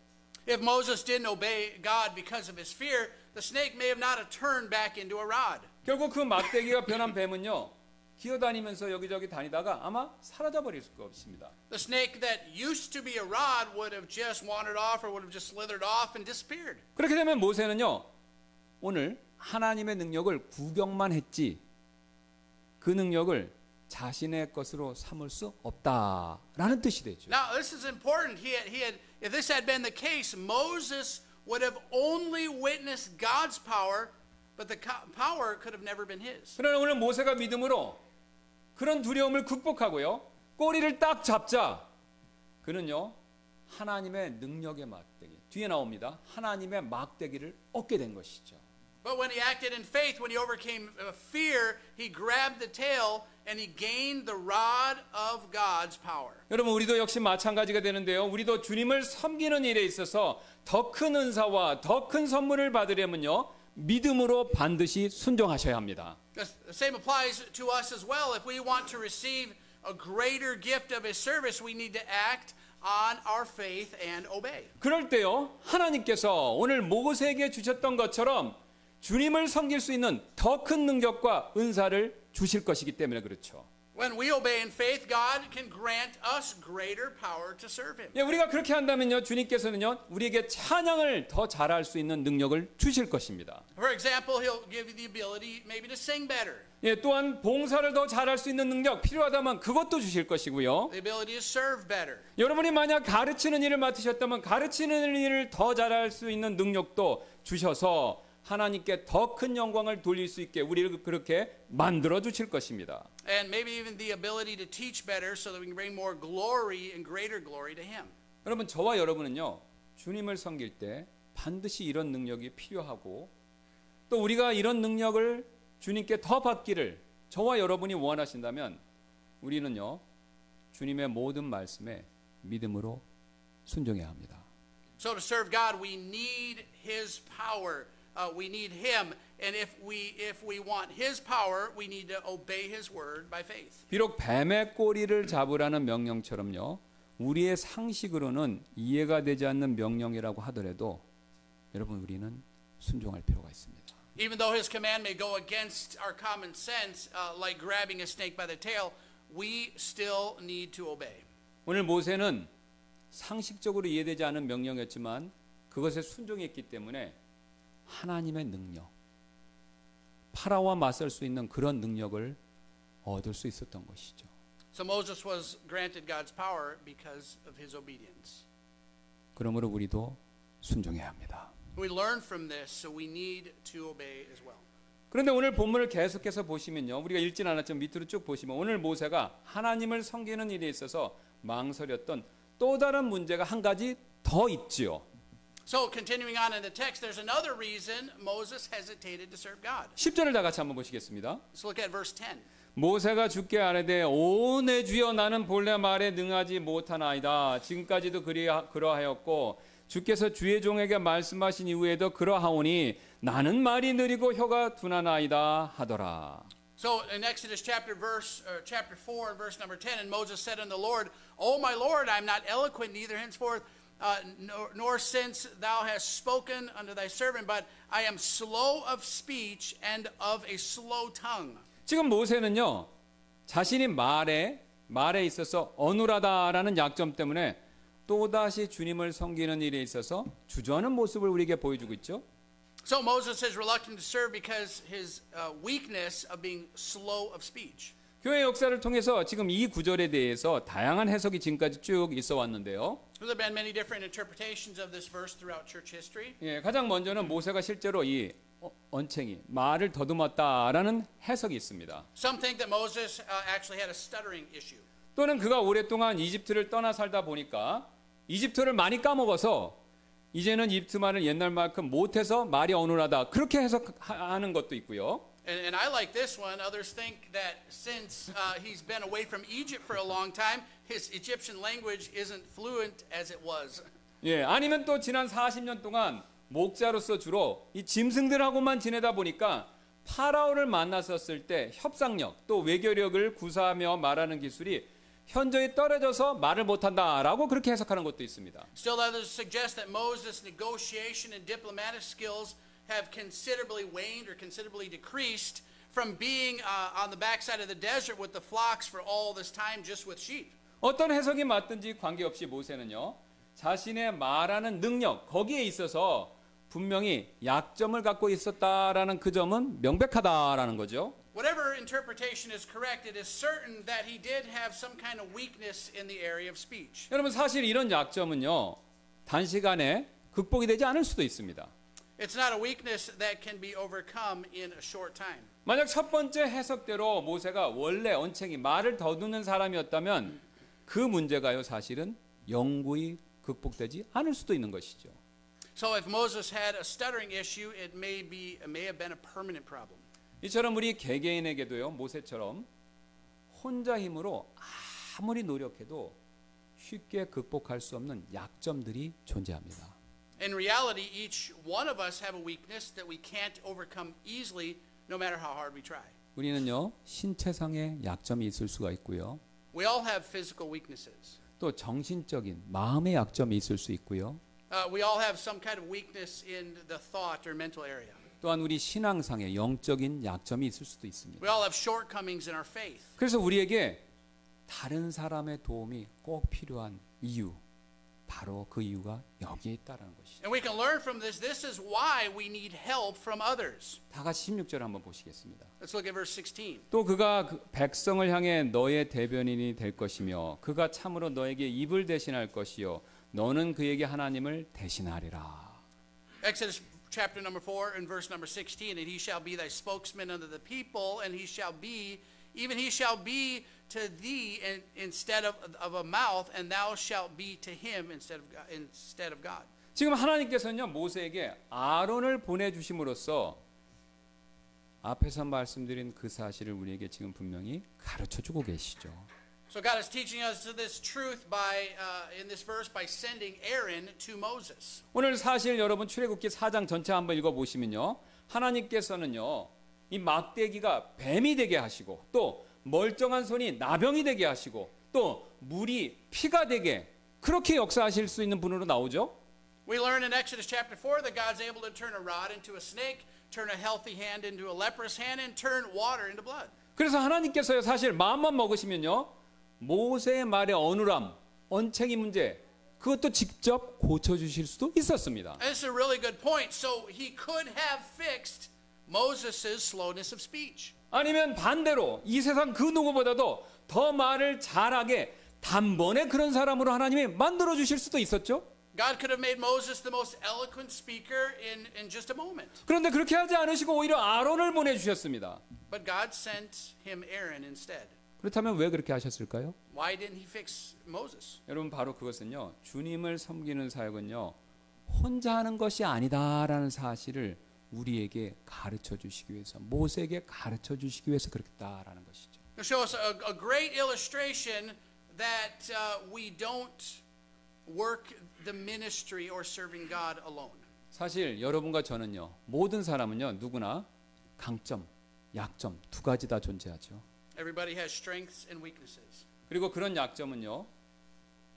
If Moses didn't obey God because of his fear, the snake may have not turned back into a rod. 결국 그 막대기가 변한 뱀은요, 기어다니면서 여기저기 다니다가 아마 사라져 버릴 수가 없습니다. The snake that used to be a rod would have just wandered off or would have just slithered off and disappeared. 그렇게 되면 모세는요, 오늘 하나님의 능력을 구경만 했지 그 능력을 자신의 것으로 삼을 수 없다라는 뜻이 되죠. Now this is important. If this had been the case, Moses would have only witnessed God's power, but the power could have never been his. 그러나 오늘 모세가 믿음으로 그런 두려움을 극복하고요, 꼬리를 딱 잡자 그는요, 하나님의 능력의 막대기, 뒤에 나옵니다, 하나님의 막대기를 얻게 된 것이죠. But when he acted in faith, when he overcame fear, he grabbed the tail and he gained the rod of God's power. 여러분, 우리도 역시 마찬가지가 되는데요, 우리도 주님을 섬기는 일에 있어서 더 큰 은사와 더 큰 선물을 받으려면요, 믿음으로 반드시 순종하셔야 합니다. The same applies to us as well. If we want to receive a greater gift of his service, we need to act on our faith and obey. 그럴 때요, 하나님께서 오늘 모세에게 주셨던 것처럼 주님을 섬길 수 있는 더 큰 능력과 은사를 주실 것이기 때문에 그렇죠. When we obey in faith, God can grant us greater power to serve Him. 예, 우리가 그렇게 한다면요, 주님께서는요, 우리에게 찬양을 더 잘할 수 있는 능력을 주실 것입니다. For example, He'll give you the ability maybe to sing better, 예, 또한 봉사를 더 잘할 수 있는 능력 필요하다면 그것도 주실 것이고요. the ability to serve better. 여러분이 만약 가르치는 일을 맡으셨다면 가르치는 일을 더 잘할 수 있는 능력도 주셔서 하나님께 더 큰 영광을 돌릴 수 있게 우리를 그렇게 만들어 주실 것입니다. And maybe even the ability to teach better so that we can bring more glory and greater glory to Him. 여러분, 저와 여러분은요, 주님을 섬길 때 반드시 이런 능력이 필요하고 또 우리가 이런 능력을 주님께 더 받기를 저와 여러분이 원하신다면 우리는요, 주님의 모든 말씀에 믿음으로 순종해야 합니다. So to serve God, we need His power. We need Him, and if we want His power, we need to obey His word by faith. 비록 뱀의 꼬리를 잡으라는 명령처럼요, 우리의 상식으로는 이해가 되지 않는 명령이라고 하더라도 여러분, 우리는 순종할 필요가 있습니다. Even though His command may go against our common sense, like grabbing a snake by the tail, we still need to obey. 오늘 모세는 상식적으로 이해되지 않은 명령이었지만 그것에 순종했기 때문에 하나님의 능력, 파라오와 맞설 수 있는 그런 능력을 얻을 수 있었던 것이죠. So Moses was granted God's power because of his obedience. 그러므로 우리도 순종해야 합니다. We learn from this, so we need to obey as well. 그런데 오늘 본문을 계속해서 보시면요, 우리가 읽진 않았지만 밑으로 쭉 보시면 오늘 모세가 하나님을 섬기는 일에 있어서 망설였던 또 다른 문제가 한 가지 더 있지요. So continuing on in the text, there's another reason Moses hesitated to serve God. 10절을 다 같이 한번 보시겠습니다. Let's look at verse 10. 모세가 주께 아뢰되 오 내 주여 나는 본래 말에 능하지 못하나이다. 지금까지도 그러하였고 주께서 주의 종에게 말씀하신 이후에도 그러하오니 나는 말이 느리고 혀가 둔하나이다 하더라. So in Exodus chapter 4 and verse number 10, and Moses said unto the Lord, O my Lord, I am not eloquent, neither henceforth nor since thou hast spoken unto thy servant, but I am slow of speech and of a slow tongue. 지금 모세는요, 자신이 말에 있어서 어눌하다라는 약점 때문에 또다시 주님을 섬기는 일에 있어서 주저하는 모습을 우리에게 보여주고 있죠. So Moses is reluctant to serve because his weakness of being slow of speech. 교회 역사를 통해서 지금 이 구절에 대해서 다양한 해석이 지금까지 쭉 있어 왔는데요. There have been many different interpretations of this verse throughout church history. 예, 가장 먼저는 모세가 실제로 이 언챙이 말을 더듬었다라는 해석이 있습니다. Some think that Moses actually had a stuttering issue. 또는 그가 오랫동안 이집트를 떠나 살다 보니까 이집트를 많이 까먹어서 이제는 이집트 말을 옛날만큼 못해서 말이 어눌하다, 그렇게 해석하는 것도 있고요. And I like this one. Others think that since he's been away from Egypt for a long time, his Egyptian language isn't fluent as it was. 예, 아니면 또 지난 40년 동안 목자로서 주로 이 짐승들하고만 지내다 보니까 파라오를 만났었을 때 협상력 또 외교력을 구사하며 말하는 기술이 현저히 떨어져서 말을 못한다라고 그렇게 해석하는 것도 있습니다. Still others suggest that Moses' negotiation and diplomatic skills have considerably waned or considerably decreased from being on the backside of the desert with the flocks for all this time just with sheep. 어떤 해석이 맞든지 관계없이 모세는요, 자신의 말하는 능력 거기에 있어서 분명히 약점을 갖고 있었다라는 그 점은 명백하다라는 거죠. Whatever interpretation is correct, it is certain that he did have some kind of weakness in the area of speech. 여러분, 사실 이런 약점은요, 단시간에 극복이 되지 않을 수도 있습니다. It's not a weakness that can be overcome in a short time. 만약 첫 번째 해석대로 모세가 원래 언챙이 말을 더듬는 사람이었다면 그 문제가요, 사실은 영구히 극복되지 않을 수도 있는 것이죠. So if Moses had a stuttering issue, it may have been a permanent problem. 이처럼 우리 개개인에게도요, 모세처럼 혼자 힘으로 아무리 노력해도 쉽게 극복할 수 없는 약점들이 존재합니다. In reality, each one of us have a weakness that we can't overcome easily, no matter how hard we try. 우리는요, 신체상의 약점이 있을 수가 있고요. We all have physical weaknesses. 또 정신적인 마음의 약점이 있을 수 있고요. We all have some kind of weakness in the thought or mental area. 또한 우리 신앙상의 영적인 약점이 있을 수도 있습니다. We all have shortcomings in our faith. 그래서 우리에게 다른 사람의 도움이 꼭 필요한 이유, 바로 그 이유가 여기에 있다라는 것이죠. And we can learn from this. This is why we need help from others. 다 같이 16절 한번 보시겠습니다. Let's look at verse 16. 또 그가 그 백성을 향해 너의 대변인이 될 것이며 그가 참으로 너에게 입을 대신할 것이요 너는 그에게 하나님을 대신하리라. Exodus chapter number 4 and verse number 16. And he shall be thy spokesman unto the people, and he shall be, even he shall be to thee instead of a mouth, and thou shalt be to him instead of God. 지금 하나님께서는요 모세에게 아론을 보내주심으로써 앞에서 말씀드린 그 사실을 우리에게 지금 분명히 가르쳐주고 계시죠. So God is teaching us this truth by in this verse by sending Aaron to Moses. 오늘 사실 여러분 출애굽기 4장 전체 한번 읽어보시면요 하나님께서는요 이 막대기가 뱀이 되게 하시고 또 멀쩡한 손이 나병이 되게 하시고 또 물이 피가 되게 그렇게 역사하실 수 있는 분으로 나오죠. We learn in Exodus chapter 4 that God's able to turn a rod into a snake, turn a healthy hand into a leprous hand, and turn water into blood. 그래서 하나님께서요 사실 마음만 먹으시면요 모세의 말의 어눌함, 언챙이 문제 그것도 직접 고쳐주실 수도 있었습니다. And this is a really good point. So he could have fixed Moses' slowness of speech. 아니면 반대로 이 세상 그 누구보다도 더 말을 잘하게 단번에 그런 사람으로 하나님이 만들어 주실 수도 있었죠. God could have made Moses the most eloquent speaker in just a moment. 그런데 그렇게 하지 않으시고 오히려 아론을 보내주셨습니다. But God sent him Aaron instead. 그렇다면 왜 그렇게 하셨을까요? Why didn't he fix Moses? 여러분 바로 그것은요 주님을 섬기는 사역은요 혼자 하는 것이 아니다라는 사실을 우리에게 가르쳐 주시기 위해서 모세에게 가르쳐 주시기 위해서 그렇다라는 것이죠. To show us a great illustration that we don't work the ministry or serving God alone. 사실 여러분과 저는요 모든 사람은요 누구나 강점, 약점 두 가지 다 존재하죠. Everybody has strengths and weaknesses. 그리고 그런 약점은요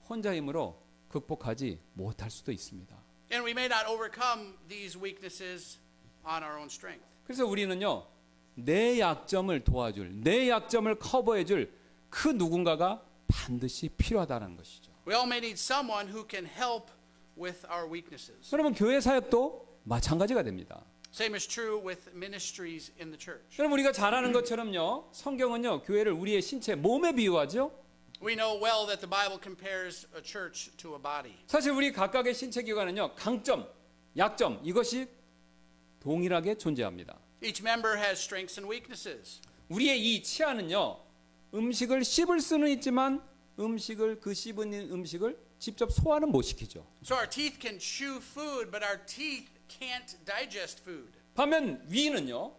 혼자 힘으로 극복하지 못할 수도 있습니다. And we may not overcome these weaknesses on our own strength. 그래서 우리는요 내 약점을 도와줄, 내 약점을 커버해줄 그 누군가가 반드시 필요하다는 것이죠. We all may need someone who can help with our weaknesses. 여러분 교회 사역도 마찬가지가 됩니다. Same is true with ministries in the church. 여러분 우리가 잘 아는 것처럼요 성경은요 교회를 우리의 신체 몸에 비유하죠. We know well that the Bible compares a church to a body. 사실 우리 각각의 신체 기관은요 강점, 약점 이것이 동일하게 존재합니다. Each member has strengths and weaknesses. 우리의 이 치아는요 음식을 씹을 수는 있지만 음식을 그 씹은 음식을 직접 소화는 못 시키죠. So our teeth can chew food, but our teeth can't digest food. 반면 위는요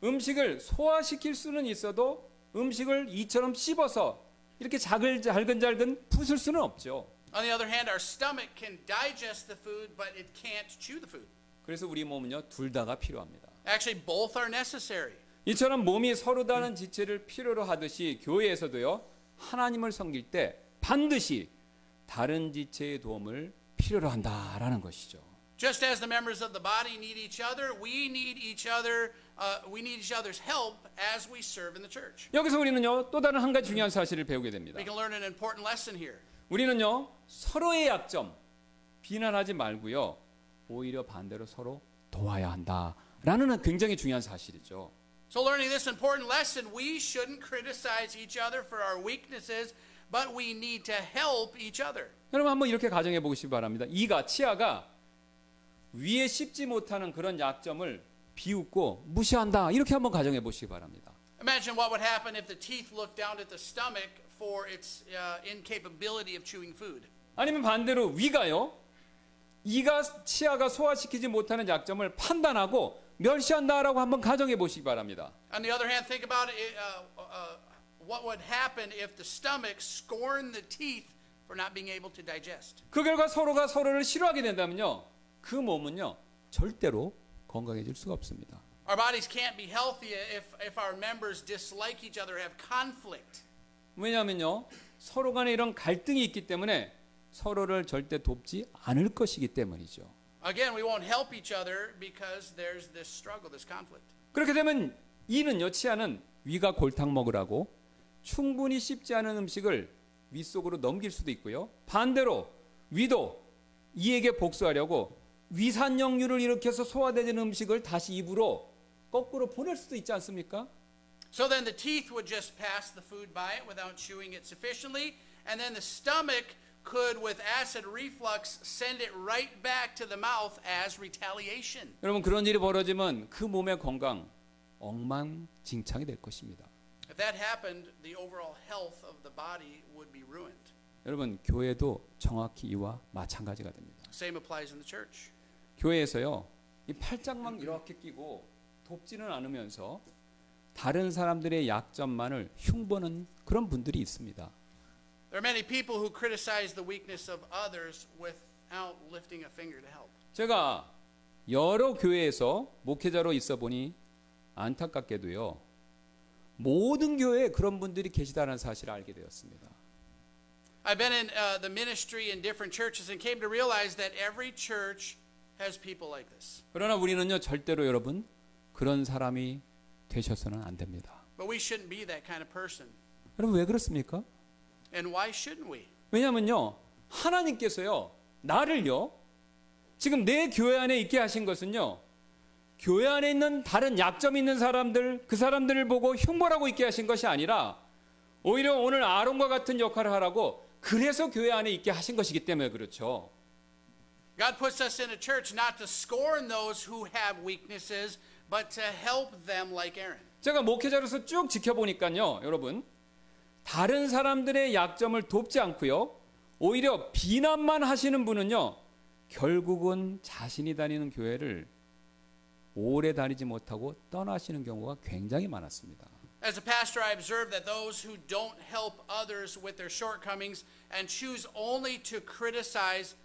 음식을 소화시킬 수는 있어도 음식을 이처럼 씹어서 이렇게 잘근잘근 부술 수는 없죠. On the other hand, our stomach can digest the food, but it can't chew the food. 그래서 우리 몸은요 둘 다가 필요합니다. Actually, both are necessary. 이처럼 몸이 서로 다른 지체를 필요로 하듯이 교회에서도요 하나님을 섬길 때 반드시 다른 지체의 도움을 필요로 한다라는 것이죠. Just as the members of the body need each other, we need each other. We need each other's help as we serve in the church. 여기서 우리는요 또 다른 한 가지 중요한 사실을 배우게 됩니다. We can learn an important lesson here. 우리는요 서로의 약점 비난하지 말고요 오히려 반대로 서로 도와야 한다라는 굉장히 중요한 사실이죠. So learning this important lesson, we shouldn't criticize each other for our weaknesses, but we need to help each other. 여러분 한번 이렇게 가정해 보시기 바랍니다. 이가 치아가 위에 씹지 못하는 그런 약점을 비웃고 무시한다 이렇게 한번 가정해 보시기 바랍니다. Imagine what would happen if the teeth looked down at the stomach for its incapability of chewing food. 아니면 반대로 위가요 이가 치아가 소화시키지 못하는 약점을 판단하고 멸시한다라고 한번 가정해 보시기 바랍니다. On the other hand, think about it, what would happen if the stomach scorned the teeth for not being able to digest. 그 결과 서로가 서로를 싫어하게 된다면요 그 몸은요 절대로 건강해질 수가 없습니다. Our bodies can't be healthy if our members dislike each other, have conflict. 왜냐하면요 서로 간에 이런 갈등이 있기 때문에 서로를 절대 돕지 않을 것이기 때문이죠. Again, we won't help each other because there's this struggle, this conflict. 그렇게 되면 이는요, 치아는 위가 골탕 먹으라고 충분히 씹지 않은 음식을 위 속으로 넘길 수도 있고요. 반대로 위도 이에게 복수하려고 위산역류를 일으켜서 소화되는 음식을 다시 입으로 거꾸로 보낼 수도 있지 않습니까? So then the teeth would just pass the food by it without chewing it sufficiently, and then the stomach could, with acid reflux, send it right back to the mouth as retaliation. 여러분, 그런 일이 벌어지면 그 몸의 건강 엉망진창이 될 것입니다. If that happened, the overall health of the body would be ruined. 여러분, 교회도 정확히 이와 마찬가지가 됩니다. Same applies in the church. 교회에서요, 이 팔짱만 이렇게 끼고 돕지는 않으면서 다른 사람들의 약점만을 흉보는 그런 분들이 있습니다. There are many people who criticize the weakness of others without lifting a finger to help. 제가 여러 교회에서 목회자로 있어 보니 안타깝게도요, 모든 교회에 그런 분들이 계시다는 사실을 알게 되었습니다. I've been in the ministry in different churches and came to realize that every church has people like this. 그러나 우리는요, 절대로 여러분 그런 사람이 되셔서는 안 됩니다. But we shouldn't be that kind of person. 여러분, 왜 그렇습니까? And why shouldn't we? 왜냐면요, 하나님께서요, 나를요, 지금 내 교회 안에 있게 하신 것은요, 교회 안에 있는 다른 약점 있는 사람들, 그 사람들을 보고 흉보라고 있게 하신 것이 아니라 오히려 오늘 아론과 같은 역할을 하라고, 그래서 교회 안에 있게 하신 것이기 때문에 그렇죠. God puts us in a church not to scorn those who have weaknesses, but to help them like Aaron. 제가 목회자로서 쭉 지켜보니까요, 여러분, 다른 사람들의 약점을 돕지 않고요, 오히려 비난만 하시는 분은요, 결국은 자신이 다니는 교회를 오래 다니지 못하고 떠나시는 경우가 굉장히 많았습니다. As a pastor, I observe that those who don't help others with their shortcomings and choose only to criticize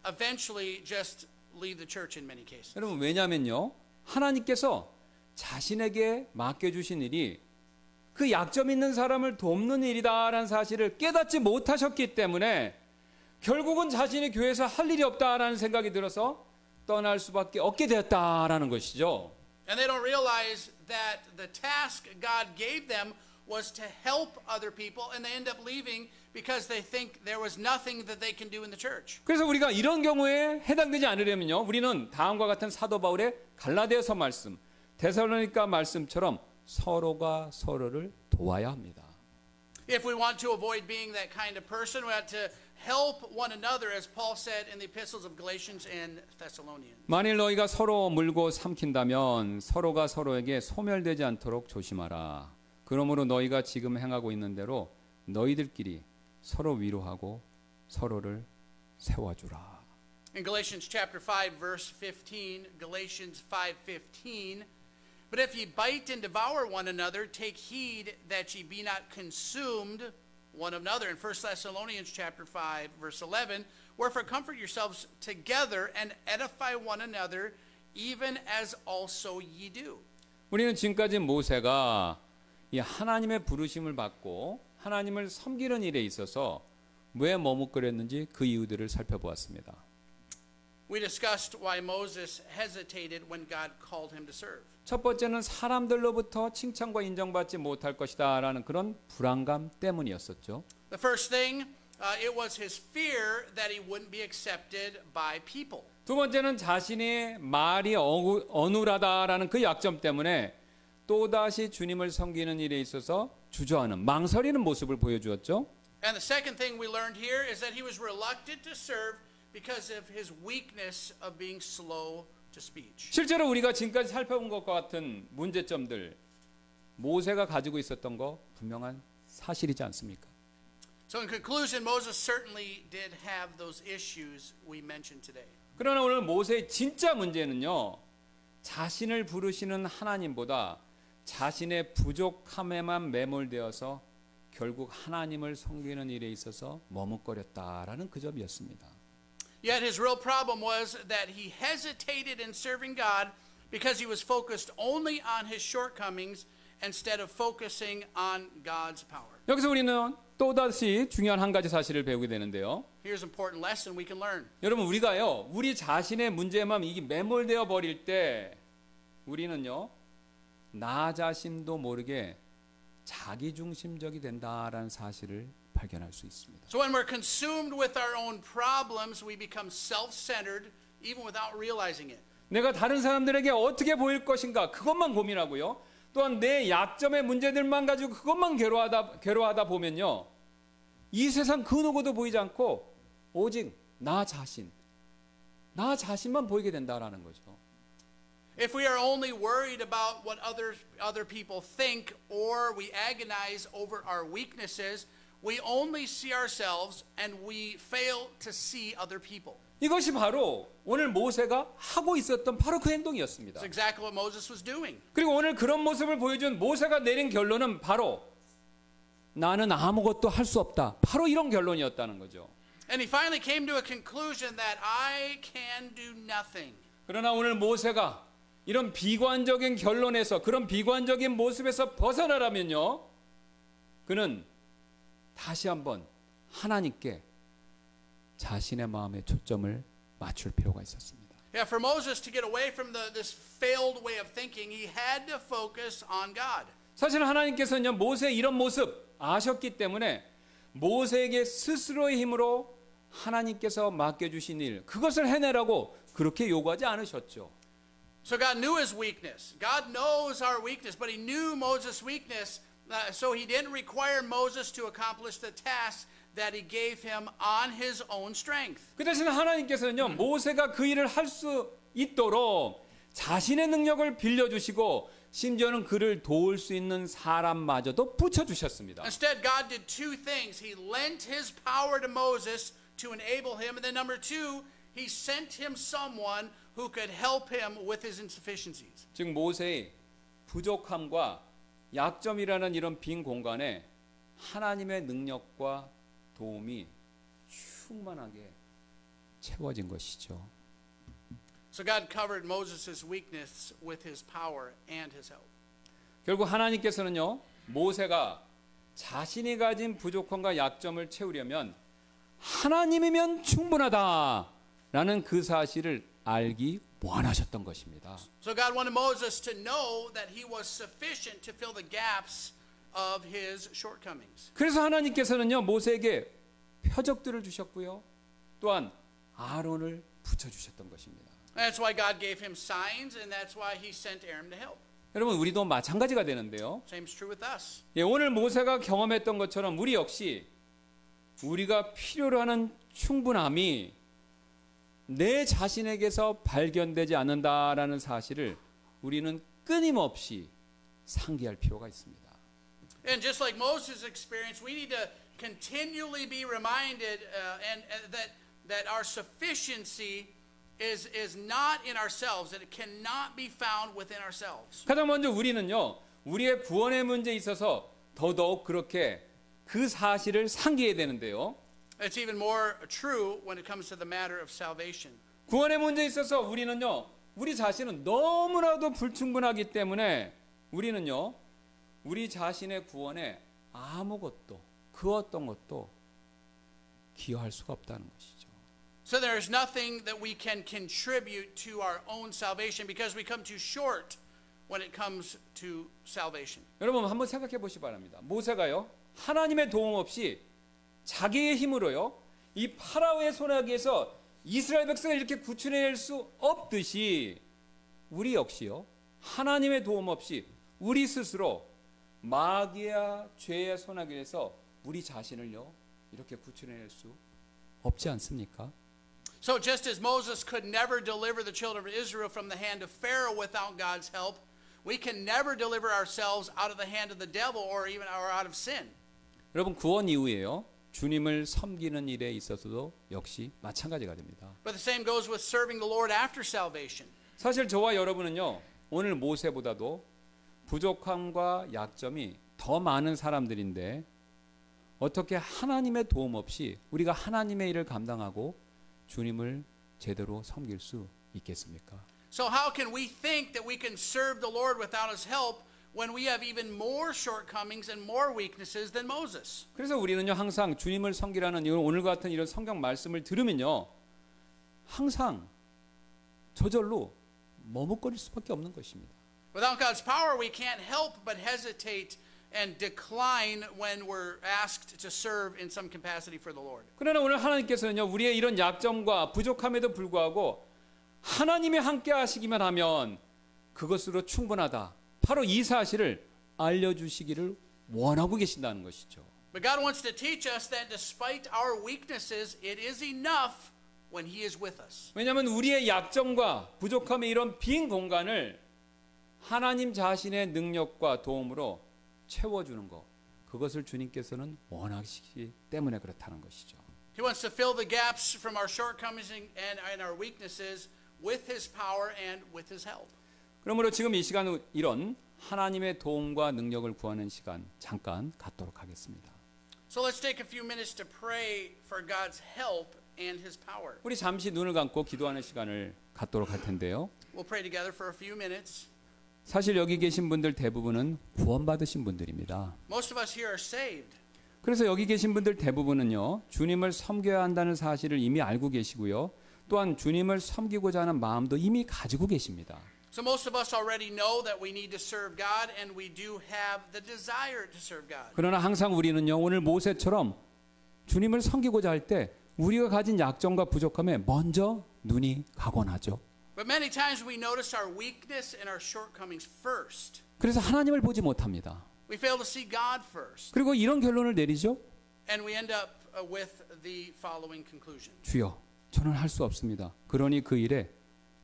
eventually just leave the church in many cases. 여러분, 왜냐면요, 하나님께서 자신에게 맡겨주신 일이 그 약점 있는 사람을 돕는 일이다라는 사실을 깨닫지 못하셨기 때문에 결국은 자신의 교회에서 할 일이 없다라는 생각이 들어서 떠날 수밖에 없게 되었다라는 것이죠. And they don't realize that the task God gave them was to help other people, and they end up leaving because they think there was nothing that they can do in the church. 그래서 우리가 이런 경우에 해당되지 않으려면요, 우리는 다음과 같은 사도 바울의 갈라디아서 말씀, 데살로니가 말씀처럼 서로가 서로를 도와야 합니다. If we want to avoid being that kind of person, we have to help one another, as Paul said in the epistles of Galatians and Thessalonians. 만일 너희가 서로 물고 삼킨다면 서로가 서로에게 소멸되지 않도록 조심하라. 그러므로 너희가 지금 행하고 있는 대로 너희들끼리 서로 위로하고 서로를 세워주라. In Galatians chapter 5 verse 15, Galatians 5:15, but if ye bite and devour one another, take heed that ye be not consumed one another. In 1 Thessalonians chapter 5 verse 11, wherefore comfort yourselves together and edify one another, even as also ye do. 우리는 지금까지 모세가 이 하나님의 부르심을 받고 하나님을 섬기는 일에 있어서 왜 머뭇거렸는지 그 이유들을 살펴보았습니다. We discussed why Moses hesitated when God called him to serve. 첫 번째는 사람들로부터 칭찬과 인정받지 못할 것이다라는 그런 불안감 때문이었었죠. The first thing, it was his fear that he wouldn't be accepted by people. 두 번째는 자신의 말이 어눌하다라는 그 약점 때문에 또다시 주님을 섬기는 일에 있어서 주저하는, 망설이는 모습을 보여주었죠. And the second thing we learned here is that he was reluctant to serve because of his weakness of being slow to speech. 실제로 우리가 지금까지 살펴본 것과 같은 문제점들, 모세가 가지고 있었던 거 분명한 사실이지 않습니까? So in conclusion, Moses certainly did have those issues we mentioned today. 그러나 오늘 모세의 진짜 문제는요, 자신을 부르시는 하나님보다 자신의 부족함에만 매몰되어서 결국 하나님을 섬기는 일에 있어서 머뭇거렸다라는 그 점이었습니다. Yet his real problem was that he hesitated in serving God because he was focused only on his shortcomings instead of focusing on God's power. 여기서 우리는 또다시 중요한 한 가지 사실을 배우게 되는데요. Here's an important lesson we can learn. 여러분 우리가요 우리 자신의 문제만 이게 매몰되어 버릴 때 우리는요 나 자신도 모르게 자기중심적이 된다라는 사실을 발견할 수 있습니다. So when we're consumed with our own problems, we become self-centered even without realizing it. 내가 다른 사람들에게 어떻게 보일 것인가 그것만 고민하고요. 또한 내 약점의 문제들만 가지고 그것만 괴로워하다 보면요. 이 세상 그 누구도 보이지 않고 오직 나 자신만 보이게 된다라는 거죠. If we are only worried about what other people think or we agonize over our weaknesses, we only see ourselves and we fail to see other people. 이것이 바로 오늘 모세가 하고 있었던 바로 그 행동이었습니다. That's exactly what Moses was doing. 그리고 오늘 그런 모습을 보여준 모세가 내린 결론은 바로 나는 아무것도 할 수 없다. 바로 이런 결론이었다는 거죠. And he finally came to a conclusion that I can do nothing. 그러나 오늘 모세가 이런 비관적인 결론에서 그런 비관적인 모습에서 벗어나라면요. 그는 다시 한번 하나님께 자신의 마음에 초점을 맞출 필요가 있었습니다. Yeah, for Moses to get away from this failed way of thinking, he had to focus on God. 사실 하나님께서는요 모세의 이런 모습 아셨기 때문에 모세에게 스스로의 힘으로 하나님께서 맡겨주신 일 그것을 해내라고 그렇게 요구하지 않으셨죠. So God knew his weakness. God knows our weakness, but he knew Moses' weakness, so he didn't require Moses to accomplish the task that he gave him on his own strength. 그 대신 하나님께서는요 모세가 그 일을 할 수 있도록 자신의 능력을 빌려주시고 심지어는 그를 도울 수 있는 사람마저도 붙여주셨습니다. Instead, God did two things. He lent his power to Moses to enable him, and then number two, he sent him someone who could help him with his insufficiencies. 즉 모세의 부족함과 약점이라는 이런 빈 공간에 하나님의 능력과 도움이 충만하게 채워진 것이죠. So God covered Moses' weakness with his power and his help. 결국 하나님께서는요 모세가 자신이 가진 부족함과 약점을 채우려면 하나님이면 충분하다라는 그 사실을 알기 원하셨던 것입니다. So God wanted Moses to know that he was sufficient to fill the gaps of his shortcomings. 그래서 하나님께서는요 모세에게 표적들을 주셨고요. 또한 아론을 붙여주셨던 것입니다. That's why God gave him signs, and that's why he sent Aaron to help. 여러분 우리도 마찬가지가 되는데요. Same is true with us. 예, 오늘 모세가 경험했던 것처럼 우리 역시 우리가 필요로 하는 충분함이 내 자신에게서 발견되지 않는다라는 사실을 우리는 끊임없이 상기할 필요가 있습니다. And just like Moses' experience, we need to continually be reminded that our sufficiency is not in ourselves, that it cannot be found within ourselves. 가장 먼저 우리는요 우리의 구원의 문제에 있어서 더더욱 그렇게 그 사실을 상기해야 되는데요. It's even more true when it comes to the matter of salvation. 구원의 문제에 있어서 우리는요 우리 자신은 너무나도 불충분하기 때문에 우리는요 우리 자신의 구원에 아무것도 그 어떤 것도 기여할 수가 없다는 것이죠. So there is nothing that we can contribute to our own salvation because we come too short when it comes to salvation. 여러분 한번 생각해 보시기 바랍니다. 모세가요 하나님의 도움 없이 자기의 힘으로요 이 파라오의 손아귀에서 이스라엘 백성을 이렇게 구출해낼 수 없듯이 우리 역시요 하나님의 도움 없이 우리 스스로 마귀와 죄의 손아귀에서 우리 자신을요 이렇게 구출해낼 수 없지 않습니까? So just as Moses could never deliver the children of Israel from the hand of Pharaoh without God's help, we can never deliver ourselves out of the hand of the devil or even out of sin. 여러분 구원 이후에요 주님을 섬기는 일에 있어서도 역시 마찬가지가 됩니다. But the same goes with serving the Lord after salvation. 사실 저와 여러분은요 오늘 모세보다도 부족함과 약점이 더 많은 사람들인데 어떻게 하나님의 도움 없이 우리가 하나님의 일을 감당하고 주님을 제대로 섬길 수 있겠습니까? So how can we think that we can serve the Lord without his help when we have even more shortcomings and more weaknesses than Moses. 그래서 우리는요 항상 주님을 섬기라는 이런 오늘 같은 이런 성경 말씀을 들으면요 항상 저절로 머뭇거릴 수밖에 없는 것입니다. Without God's power, we can't help but hesitate and decline when we're asked to serve in some capacity for the Lord. 그러나 오늘 하나님께서는요 우리의 이런 약점과 부족함에도 불구하고 하나님이 함께 하시기만 하면 그것으로 충분하다. 바로 이 사실을 알려주시기를 원하고 계신다는 것이죠. But God wants to teach us that despite our weaknesses, it is enough when He is with us. 왜냐하면 우리의 약점과 부족함의 이런 빈 공간을 하나님 자신의 능력과 도움으로 채워주는 것, 그것을 주님께서는 원하시기 때문에 그렇다는 것이죠. He wants to fill the gaps from our shortcomings and our weaknesses with His power and with His help. 그러므로 지금 이 시간 이런 하나님의 도움과 능력을 구하는 시간 잠깐 갖도록 하겠습니다. So let's take a few minutes to pray for God's help and His power. 우리 잠시 눈을 감고 기도하는 시간을 갖도록 할 텐데요. We'll pray together for a few minutes. 사실 여기 계신 분들 대부분은 구원받으신 분들입니다. Most of us here are saved. 그래서 여기 계신 분들 대부분은요 주님을 섬겨야 한다는 사실을 이미 알고 계시고요 또한 주님을 섬기고자 하는 마음도 이미 가지고 계십니다. So most of us already know that we need to serve God and we do have the desire to serve God. 그러나 항상 우리는요 오늘 모세처럼 주님을 섬기고자 할 때 우리가 가진 약점과 부족함에 먼저 눈이 가곤 하죠. But many times we notice our weakness and our shortcomings first. 그래서 하나님을 보지 못합니다. We fail to see God first. 그리고 이런 결론을 내리죠. And we end up with the following conclusion. 주여 저는 할 수 없습니다. 그러니 그 일에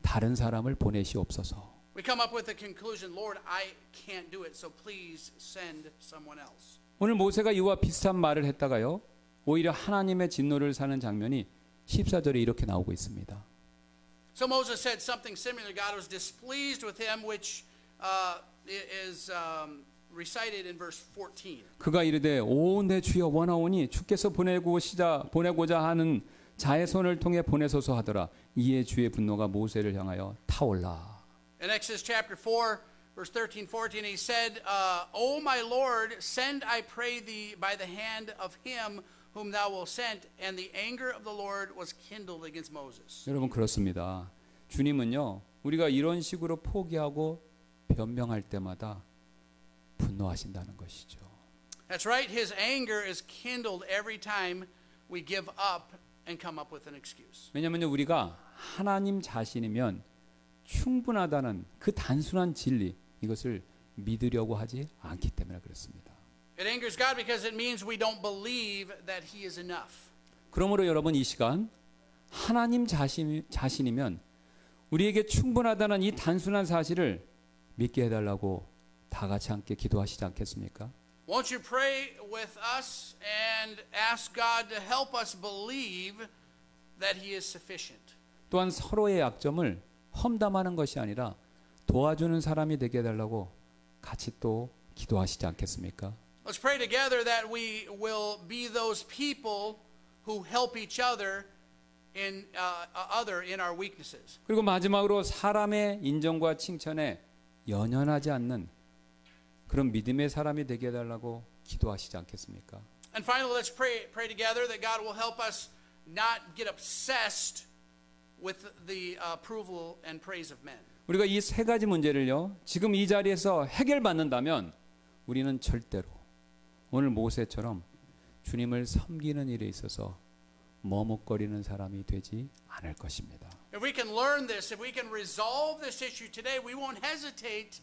다른 사람을 보내시옵소서. We come up with the conclusion, Lord, I can't do it, so please send someone else. 오늘 모세가 이와 비슷한 말을 했다가요. 오히려 하나님의 진노를 사는 장면이 14절에 이렇게 나오고 있습니다. So Moses said something similar. God was displeased with him, which is recited in verse 14. 그가 이르되 오 내 주여 원하오니 주께서 보내고자 하는 자의 손을 통해 보내소서 하더라. 이에 주의 분노가 모세를 향하여 타올라. In Exodus chapter 4, verse 13, 14, he said, O my Lord, send, I pray thee, by the hand of him whom thou wilt send. And the anger of the Lord was kindled against Moses. 여러분 그렇습니다. 주님은요 우리가 이런 식으로 포기하고 변명할 때마다 분노하신다는 것이죠. That's right. His anger is kindled every time we give up and come up with an excuse. 왜냐하면 우리가 하나님 자신이면 충분하다는 그 단순한 진리 이것을 믿으려고 하지 않기 때문에 그렇습니다. It angers God because it means we don't believe that He is enough. 그러므로 여러분 이 시간 하나님 자신이면 우리에게 충분하다는 이 단순한 사실을 믿게 해달라고 다 같이 함께 기도하시지 않겠습니까? Won't you pray with us and ask God to help us believe that He is sufficient? 또한 서로의 약점을 험담하는 것이 아니라 도와주는 사람이 되게 해달라고 같이 또 기도하시지 않겠습니까? Let's pray together that we will be those people who help each other in our weaknesses. 그리고 마지막으로 사람의 인정과 칭찬에 연연하지 않는 그런 믿음의 사람이 되게 해달라고 기도하시지 않겠습니까? And finally, let's pray together that God will help us not get obsessed with the approval and praise of men. 우리가 이 세 가지 문제를요 지금 이 자리에서 해결받는다면 우리는 절대로 오늘 모세처럼 주님을 섬기는 일에 있어서 머뭇거리는 사람이 되지 않을 것입니다. If we can learn this, if we can resolve this issue today, we won't hesitate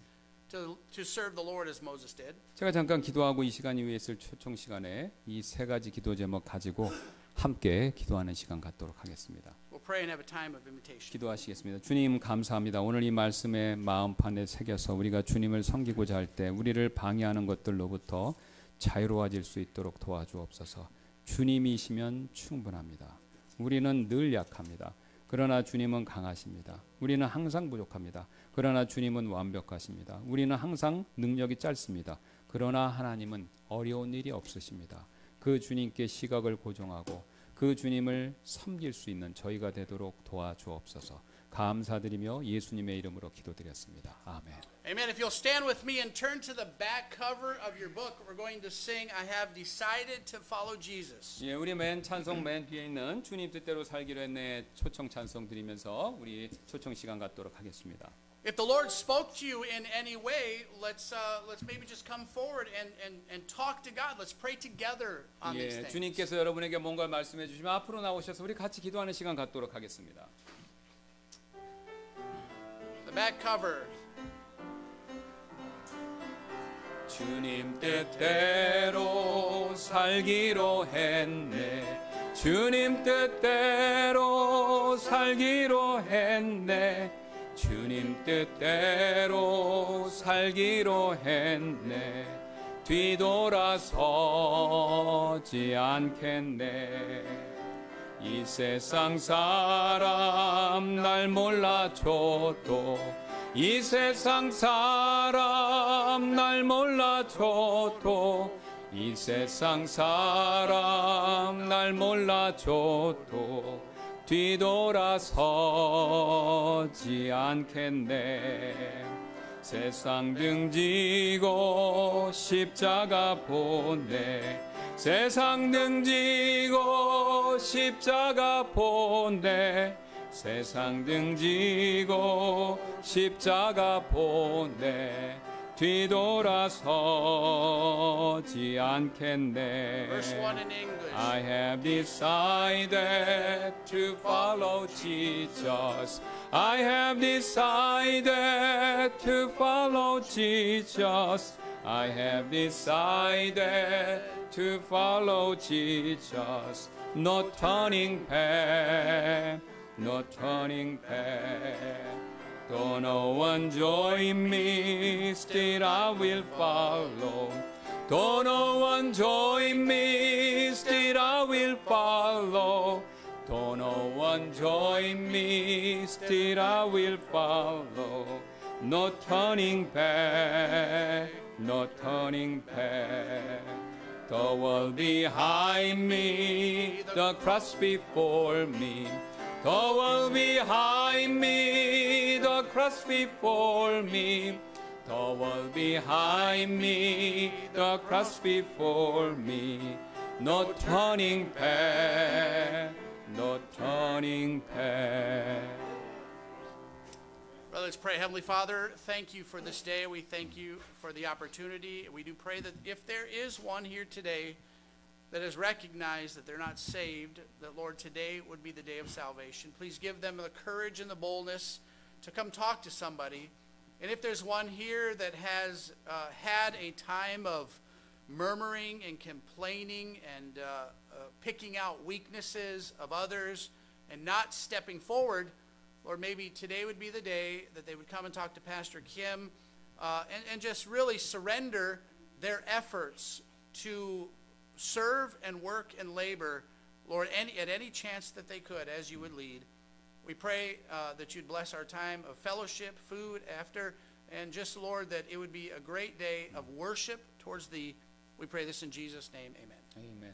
to serve the Lord as Moses did. 제가 잠깐 기도하고 이 시간 이후에 있을 초청 시간에 이 세 가지 기도 제목 가지고 함께 기도하는 시간 갖도록 하겠습니다. We'll pray and have a time of invitation. 기도하시겠습니다. 주님 감사합니다. 오늘 이 말씀에 마음판에 새겨서 우리가 주님을 섬기고자 할 때 우리를 방해하는 것들로부터 자유로워질 수 있도록 도와주옵소서. 주님이시면 충분합니다. 우리는 늘 약합니다. 그러나 주님은 강하십니다. 우리는 항상 부족합니다. 그러나 주님은 완벽하십니다. 우리는 항상 능력이 짧습니다. 그러나 하나님은 어려운 일이 없으십니다. 그 주님께 시각을 고정하고 그 주님을 섬길 수 있는 저희가 되도록 도와주옵소서. 감사드리며 예수님의 이름으로 기도드렸습니다. 아멘. Amen. If you'll stand with me and turn to the back cover of your book, we're going to sing I have decided to follow Jesus. 예, 우리 맨 찬송 맨 뒤에 있는 주님 뜻대로 살기로 했네 초청 찬송 드리면서 우리 초청 시간 갖도록 하겠습니다. If the Lord spoke to you in any way, let's maybe just come forward and talk to God. Let's pray together on these 예, things. 주님께서 여러분에게 뭔가 말씀해 주시면 앞으로 나오셔서 우리 같이 기도하는 시간 갖도록 하겠습니다. The back cover. 주님 뜻대로 살기로 했네. 주님 뜻대로 살기로 했네. 주님 뜻대로 살기로 했네. 뒤돌아서지 않겠네. 이 세상 사람 날 몰라줘도 이 세상 사람 날 몰라줘도 이 세상 사람 날 몰라줘도 뒤돌아서지 않겠네. 세상 등지고 십자가 보내. 세상 등지고 십자가 보내. 세상 등지고 십자가 보내. 뒤돌아서지 않겠네. Verse 1 in English. I have decided to follow Jesus. I have decided to follow Jesus. I have decided to follow Jesus. No turning back, no turning back. Though no one join me, still I will follow. Though no one join me, still I will follow. Though no one join me, still I will follow. No turning back, no turning back. The world behind me, the cross before me. The world behind me, the cross before me. The world behind me, the cross before me. No turning back, no turning back. Brother, let's pray. Heavenly Father, thank you for this day. We thank you for the opportunity. We do pray that if there is one here today that has recognized that they're not saved, that, Lord, today would be the day of salvation. Please give them the courage and the boldness to come talk to somebody. And if there's one here that has had a time of murmuring and complaining and picking out weaknesses of others and not stepping forward, Lord, maybe today would be the day that they would come and talk to Pastor Kim and just really surrender their efforts to serve and work and labor, Lord, at any chance that they could, as you would lead. We pray that you'd bless our time of fellowship, food after, and just, Lord, that it would be a great day of worship towards thee. We pray this in Jesus' name. Amen. Amen.